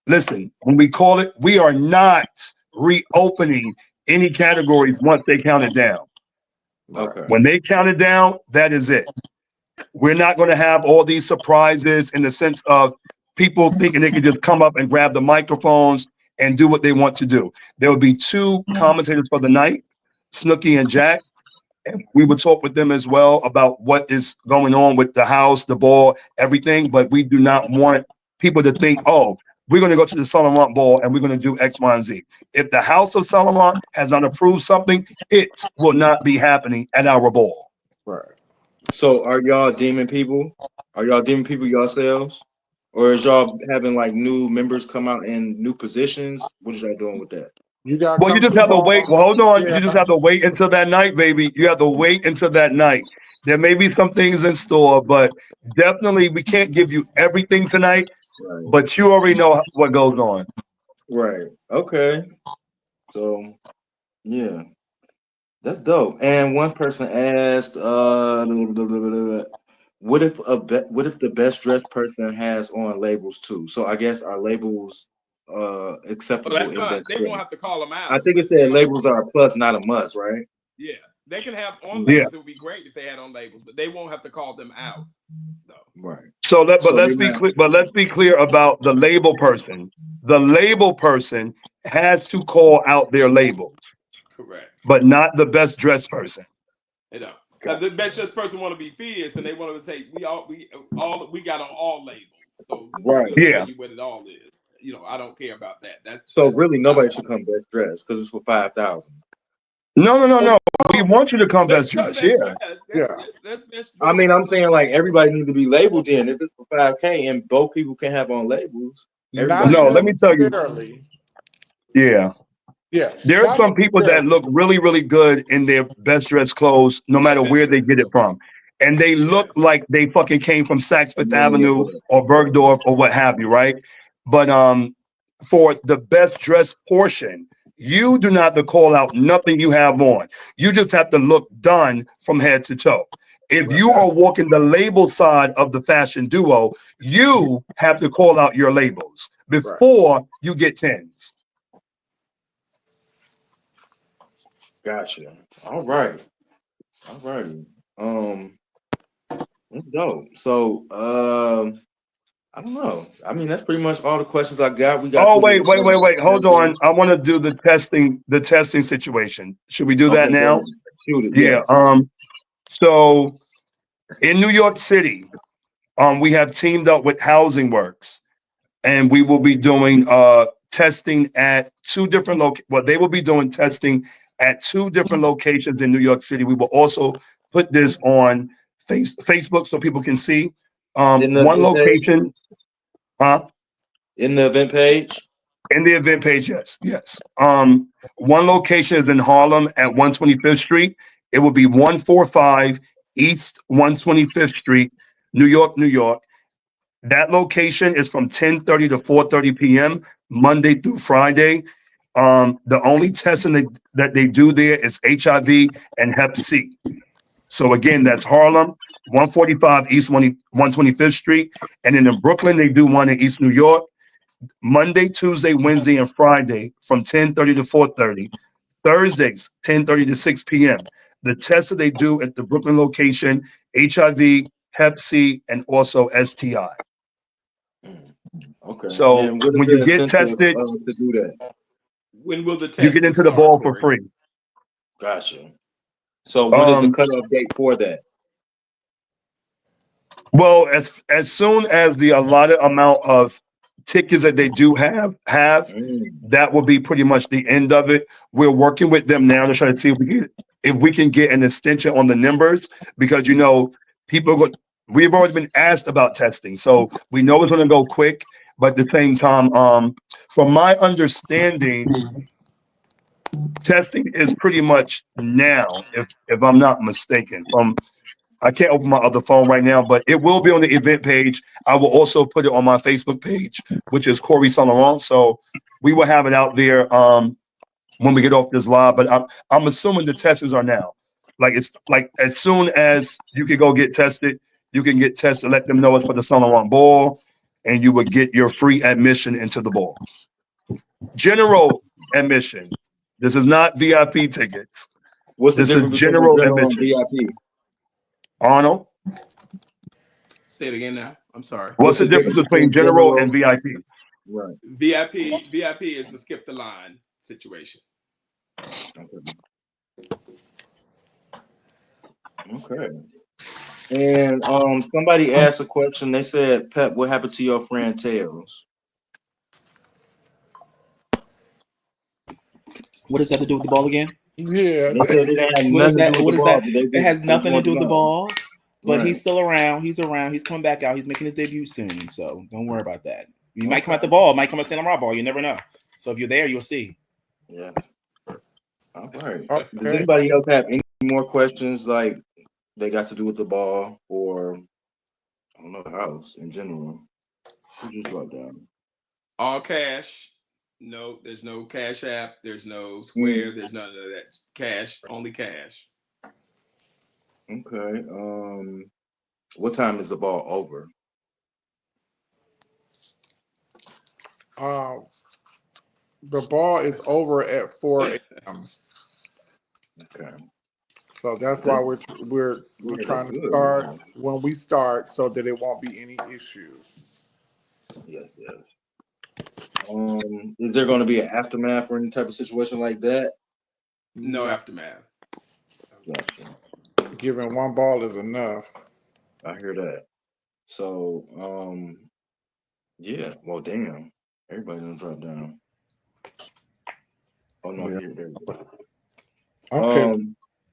listen, when we call it, we are not reopening any categories once they count it down. Right. Okay. When they count it down, that is it. We're not going to have all these surprises in the sense of people thinking they can just come up and grab the microphones and do what they want to do. There will be 2 commentators for the night, Snooky and Jack. And we would talk with them as well about what is going on with the house, the ball, everything. But we do not want people to think, oh, we're going to go to the Solomon ball and we're going to do X, Y, and Z. If the house of Solomon has not approved something, it will not be happening at our ball. Right. So are y'all demon people? Are y'all demon people yourselves? Or is y'all having like new members come out in new positions? What is y'all doing with that? You gotta Well, you come to just the have to wait. Well, ball. hold on. Yeah. You just have to wait until that night, baby. You have to wait until that night. There may be some things in store, but definitely we can't give you everything tonight. Right. But you already know what goes on. Right. Okay. So yeah, that's dope. And one person asked, what if what if the best dressed person has on labels too? So I guess are labels Well, acceptable that's in fine. best They won't dress? have to call them I out, think it but said labels are a plus, not a must, right? yeah, they can have on Yeah. labels. It would be great if they had on labels, but they won't have to call them out. No. Right. But So let's they're be not clear. But let's be clear about the label person. The label person has to call out their labels, Correct. but not the best dressed person. You know, got the best just person want to be fierce, and they want to say we got on all labels, so right. we'll tell Yeah. you what it all is. I don't care about that. So That's really not nobody what I should want come to do. best dressed because it's for 5,000. No. We want you to come Let's best come dressed. Yeah. best dressed. Yeah. That's best I dressed mean, I'm for saying like everybody needs to be labeled in. If it's for 5K and both people can have on labels, everybody Not No, should let have. me tell you. necessarily. Yeah. Yeah. There are Not some people that necessarily. look really, really good in their best dressed clothes, no yeah, matter best where they dressed get it look from. And they look yes. like they fucking came from Saks A Fifth million Avenue bucks. or Bergdorf or what have you, right? But for the best dressed portion, you do not have to call out nothing you have on. You just have to look done from head to toe. If Right. you are walking the label side of the fashion duo, you have to call out your labels Right. before you get tens. Gotcha. All right. All righty. Let's go. So I don't know. I mean, that's pretty much all the questions I got. We got Oh, through wait. Hold on. the I want to do the testing situation. Should we do that okay, go now? ahead. Shoot it, Yeah. yes. So in New York City, we have teamed up with Housing Works, and we will be doing testing at two different well, they will be doing testing at two different locations in New York City. We will also put this on Facebook so people can see. In the One event page? location, huh? In the event page? In the event page, yes. One location is in Harlem at 125th Street. It will be 145 East 125th Street, New York, New York. That location is from 10:30 to 4:30 p.m. Monday through Friday. The only testing that they do there is HIV and Hep C. So again, that's Harlem, 145 East 125th Street, and then in Brooklyn they do one in East New York. Monday, Tuesday, Wednesday, and Friday from 10:30 to 4:30. Thursdays, 10:30 to 6 p.m. The tests that they do at the Brooklyn location, HIV, Hep C, and also STI. Okay. So And what is when the you get incentive tested, to do that? When will the you get testing into the start, ball for Corey? free. Gotcha. So what is the Um, cutoff date for that? well, as soon as the allotted amount of tickets that they do have, Mm. that will be pretty much the end of it. We're working with them now to try to see if we can get an extension on the numbers because people go, we've already been asked about testing, so we know it's going to go quick. But at the same time, from my understanding, testing is pretty much now, if I'm not mistaken. I can't open my other phone right now, but it will be on the event page. I will also put it on my Facebook page, which is Corey Laurent. So we will have it out there when we get off this live. But I'm assuming the testings are now. Like it's like as soon as you can go get tested, you can get tested. Let them know it's for the Saint Laurent ball, and you will get your free admission into the ball. General admission. This is not VIP tickets. What's the This is difference between general general and admission. VIP? Arnold, Say it again now. I'm sorry. what's What's the the difference difference between between general general? and VIP? Right. VIP is the skip the line situation. Okay. Okay. And somebody asked a question. They said, Pep, what happened to your friend Tails? What does that have to do with the ball again? Yeah. They said it didn't have What is nothing to that? do with What the is ball, that? but they It has just nothing to wanted do to with the know. ball. But Right. he's still around. He's around. He's coming back out. He's making his debut soon. So don't worry about that. You might come at Okay. the ball. Might come at Saint Laurent ball. You never know. So if you're there, you'll see. Yes. All right. Does Okay. anybody else have any more questions like they got to do with the ball or I don't know the house in general? Who just dropped down? All cash. No, there's no Cash App. There's no Mm, Square. There's none of that. Cash, only cash. okay. What time is the ball over? Uh, the ball is over at 4 a.m. Okay. So that's why That's we're yeah, that's trying to good. start Yeah. when we start so that it won't be any issues. Yes, yes. Is there going to be an aftermath or any type of situation like that? No No, aftermath. Gotcha. giving one ball is enough. I hear that. So, yeah. Well, damn. Everybody done drop down. Oh no, Yeah. here, there. We go. Okay.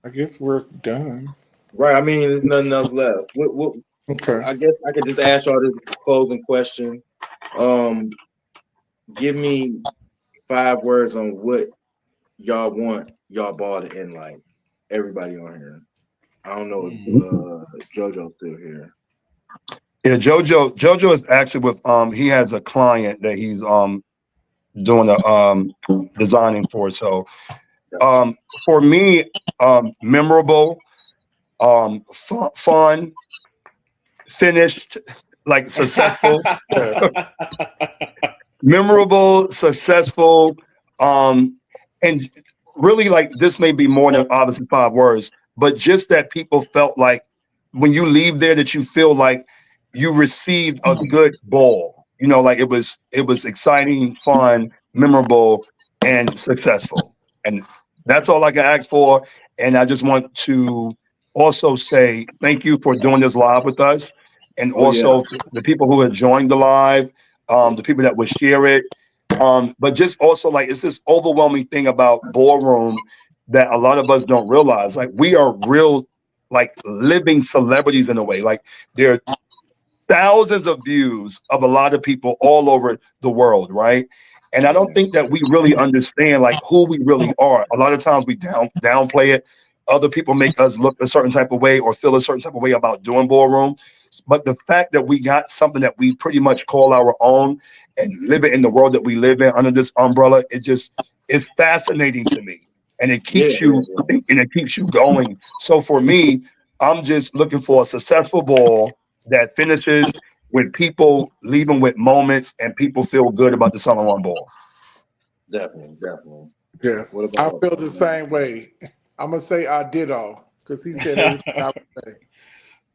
I guess we're done. Right. I mean, there's nothing else left. What? Okay. I guess I could just ask y'all this closing question. Um, give me 5 words on what y'all want y'all ball to end like. Everybody on here. I don't know if JoJo's still here. Yeah, Jojo is actually with he has a client that he's doing a designing for. So Gotcha. for me, memorable, fun, finished, like successful, Yeah. memorable, successful, um, and really like this may be more than obviously 5 words, but just that people felt like when you leave there that you feel like you received a good ball. You know, like it was exciting, fun, memorable, and successful. And that's all I can ask for. And I just want to also say thank you for doing this live with us. And Oh yeah. also the people who have joined the live, the people that would share it. But just also like it's this overwhelming thing about ballroom that a lot of us don't realize. Like we are real, like living celebrities in a way. Like there are thousands of views of a lot of people all over the world, right? And I don't Yeah. think that we really understand like who we really are. A lot of times we downplay it. Other people make us look a certain type of way or feel a certain type of way about doing ballroom. But the fact that we got something that we pretty much call our own and live it in the world that we live in under this umbrella, it just is fascinating to me. And it Yeah. keeps Yeah. you Yeah. and it keeps you going. So for me, I'm just looking for a successful ball that finishes with people leaving with moments and people feel good about the summer run ball. Definitely. Definitely. Yes. What I about feel the same way. I'm gonna say I ditto because he said everything I would say.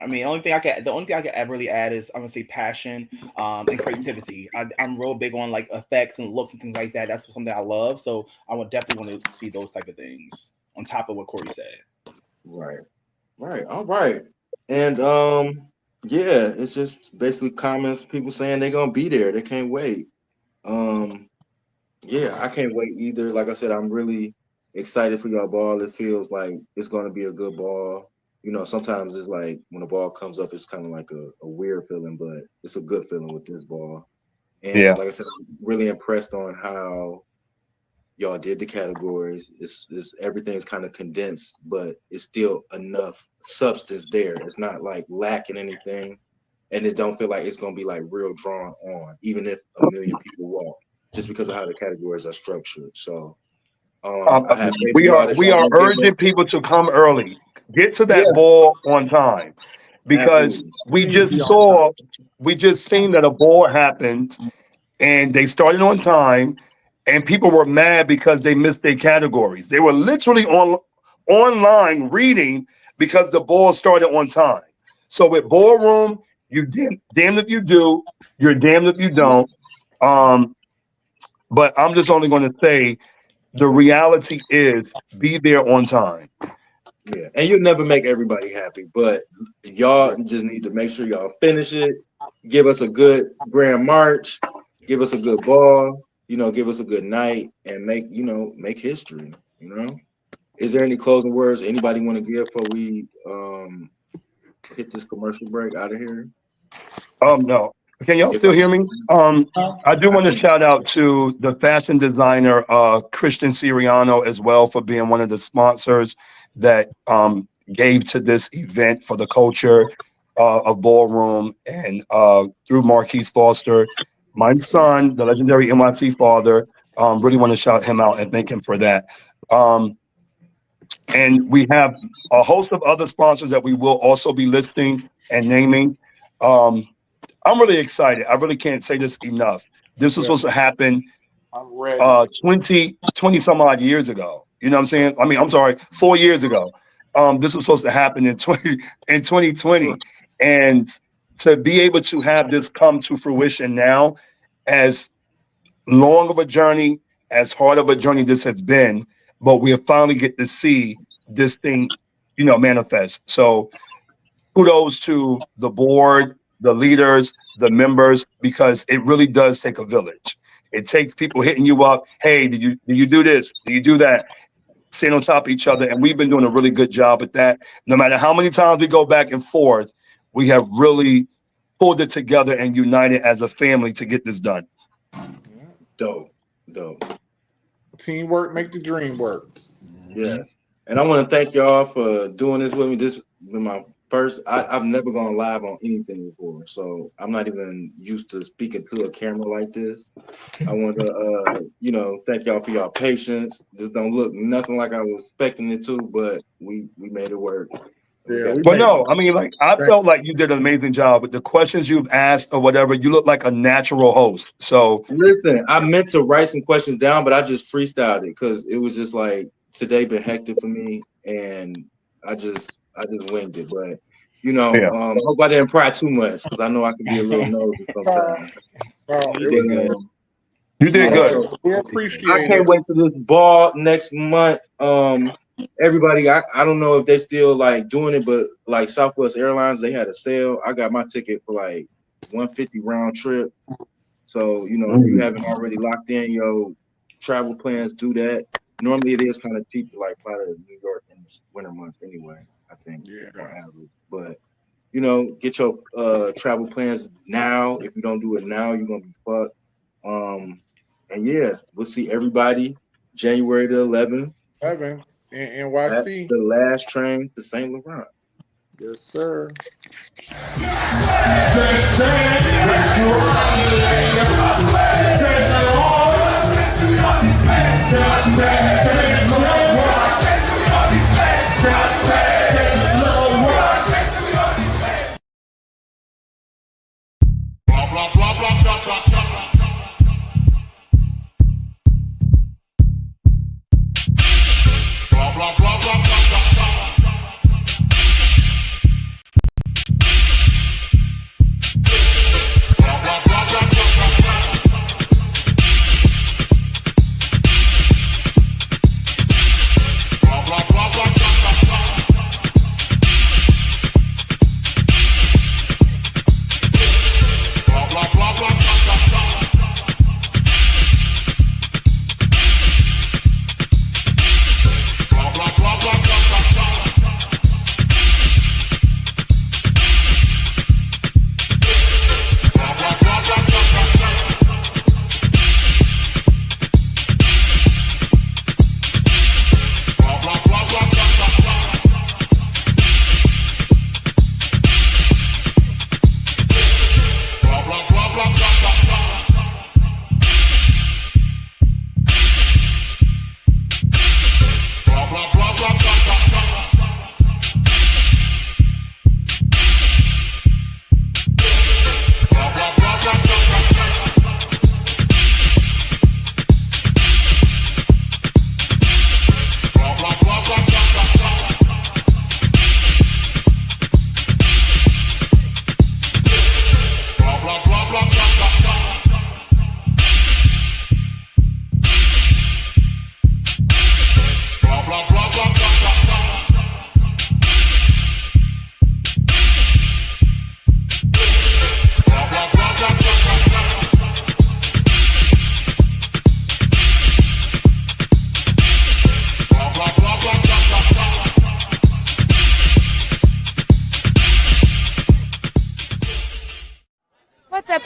I mean, the only thing I can really add is I'm gonna say passion, and creativity. I'm real big on like effects and looks and things like that. That's something I love. So I would definitely want to see those type of things on top of what Corey said. right? Right. All right. And yeah, it's just basically comments, people saying they're gonna be there. They can't wait. Um, yeah, I can't wait either. Like I said, I'm really excited for y'all ball. It feels like it's gonna be a good ball. You know, sometimes it's like when the ball comes up, it's kind of like a weird feeling, but it's a good feeling with this ball. Yeah. And like I said, I'm really impressed on how y'all did the categories. It's everything's kind of condensed, but it's still enough substance there. It's not like lacking anything, and it don't feel like it's gonna be like real drawn on, even if a million people walk, just because of how the categories are structured. So, Um, I have faith in we y'all are that we y'all are gonna give us. urging people to come early, get to Yeah, that ball on time, because absolutely. Please be on time. we just seen that a ball happened and they started on time, and people were mad because they missed their categories. They were literally online reading because the ball started on time. So with ballroom, you damned if you do, you're damned if you Yeah, don't. Um, but I'm just only going to say the reality is be there on time. yeah, and you'll never make everybody happy, but y'all Yeah. just need to make sure y'all finish it. Give us a good grand march. Give us a good ball. You know, give us a good night, and make history. You know, is there any closing words anybody want to give before we hit this commercial break out of here? No. Can y'all If still hear me? I do I want to think shout out to the fashion designer, Christian Siriano, as well, for being one of the sponsors that gave to this event for the culture of ballroom, and through Marquise Foster, my son, the legendary NYC father. Really want to shout him out and thank him for that. Um, and we have a host of other sponsors that we will also be listing and naming. Um, I'm really excited. I really can't say this enough. This was yeah, supposed to happen I'm ready. 20 some odd years ago. You know what I'm saying? I mean, I'm sorry, 4 years ago. This was supposed to happen in 2020. And to be able to have this come to fruition now, as long of a journey, as hard of a journey this has been, but we finally get to see this thing, manifest. So kudos to the board, the leaders, the members, because it really does take a village. It takes people hitting you up. Hey, did you do this? Do you do that? Staying on top of each other, and we've been doing a really good job at that. No matter how many times we go back and forth, we have really pulled it together and united as a family to get this done. Dope, dope. Teamwork make the dream work. Yes. And I want to thank y'all for doing this with me. This been my first. I've never gone live on anything before, so I'm not even used to speaking to a camera like this. I want to, thank y'all for y'all patience. This don't look nothing like I was expecting it to, but we made it work. Yeah, we But made no, I mean, like, I thank felt like you did an amazing job with the questions you've asked or whatever. You look like a natural host. So Listen, I meant to write some questions down, but I just freestyled it because it was just like today been hectic for me, and I just winged it. But yeah, hope I didn't pry too much because I know I can be a little nosy sometimes. no, You it did was good. you did Yeah, good. so we I appreciate can't it. wait for this ball next month. Everybody, I don't know if they still like doing it, but like Southwest Airlines, they had a sale. I got my ticket for like 150 round trip. So, if you Mm. haven't already locked in your travel plans, do that. Normally it is kind of cheap to like fly to New York in the winter months anyway, I think, on Yeah. average. But, get your travel plans now. If you don't do it now, you're gonna be fucked. And yeah, we'll see everybody January the 11th 11 in at NYC. the last train to St. Laurent. Yes, sir.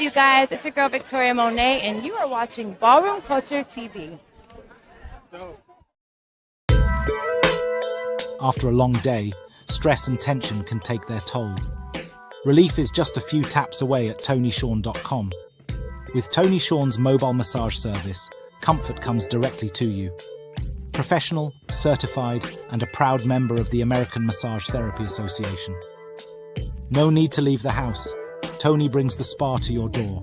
up, you guys? It's your girl Victoria Monet, and you are watching Ballroom Culture TV. After a long day, stress and tension can take their toll. Relief is just a few taps away at TonySean.com. With Tony Sean's mobile massage service, comfort comes directly to you. Professional, certified, and a proud member of the American Massage Therapy Association. No need to leave the house. Tony brings the spa to your door.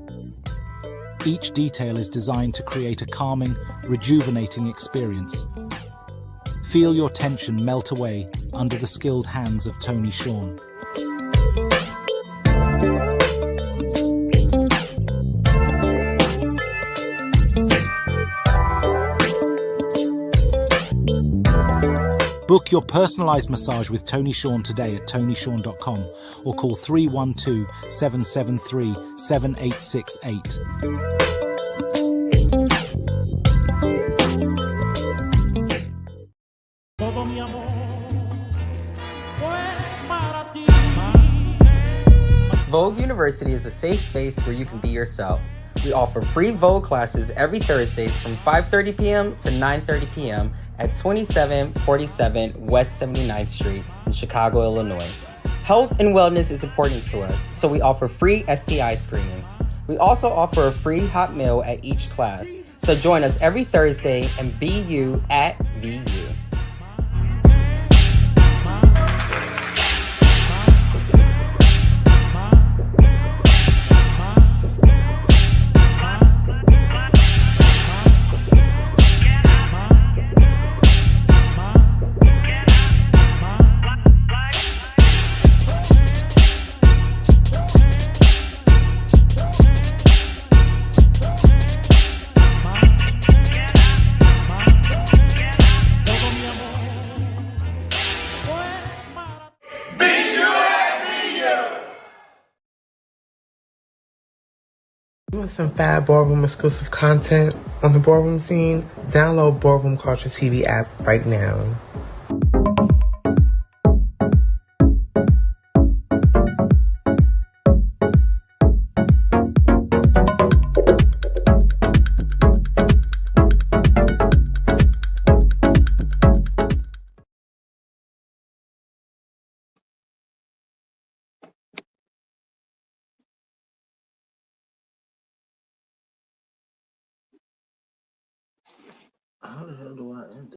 Each detail is designed to create a calming, rejuvenating experience. Feel your tension melt away under the skilled hands of Tony Sean. Book your personalized massage with Tony Sean today at TonySean.com or call 312-773-7868. Vogue University is a safe space where you can be yourself. We offer free Vogue classes every Thursdays from 5:30 p.m. to 9:30 p.m. at 2747 West 79th Street in Chicago, Illinois. Health and wellness is important to us, so we offer free STI screenings. We also offer a free hot meal at each class, so join us every Thursday and be you at VU. You want some fab ballroom exclusive content on the ballroom scene? Download Ballroom Culture TV app right now. How the hell do I end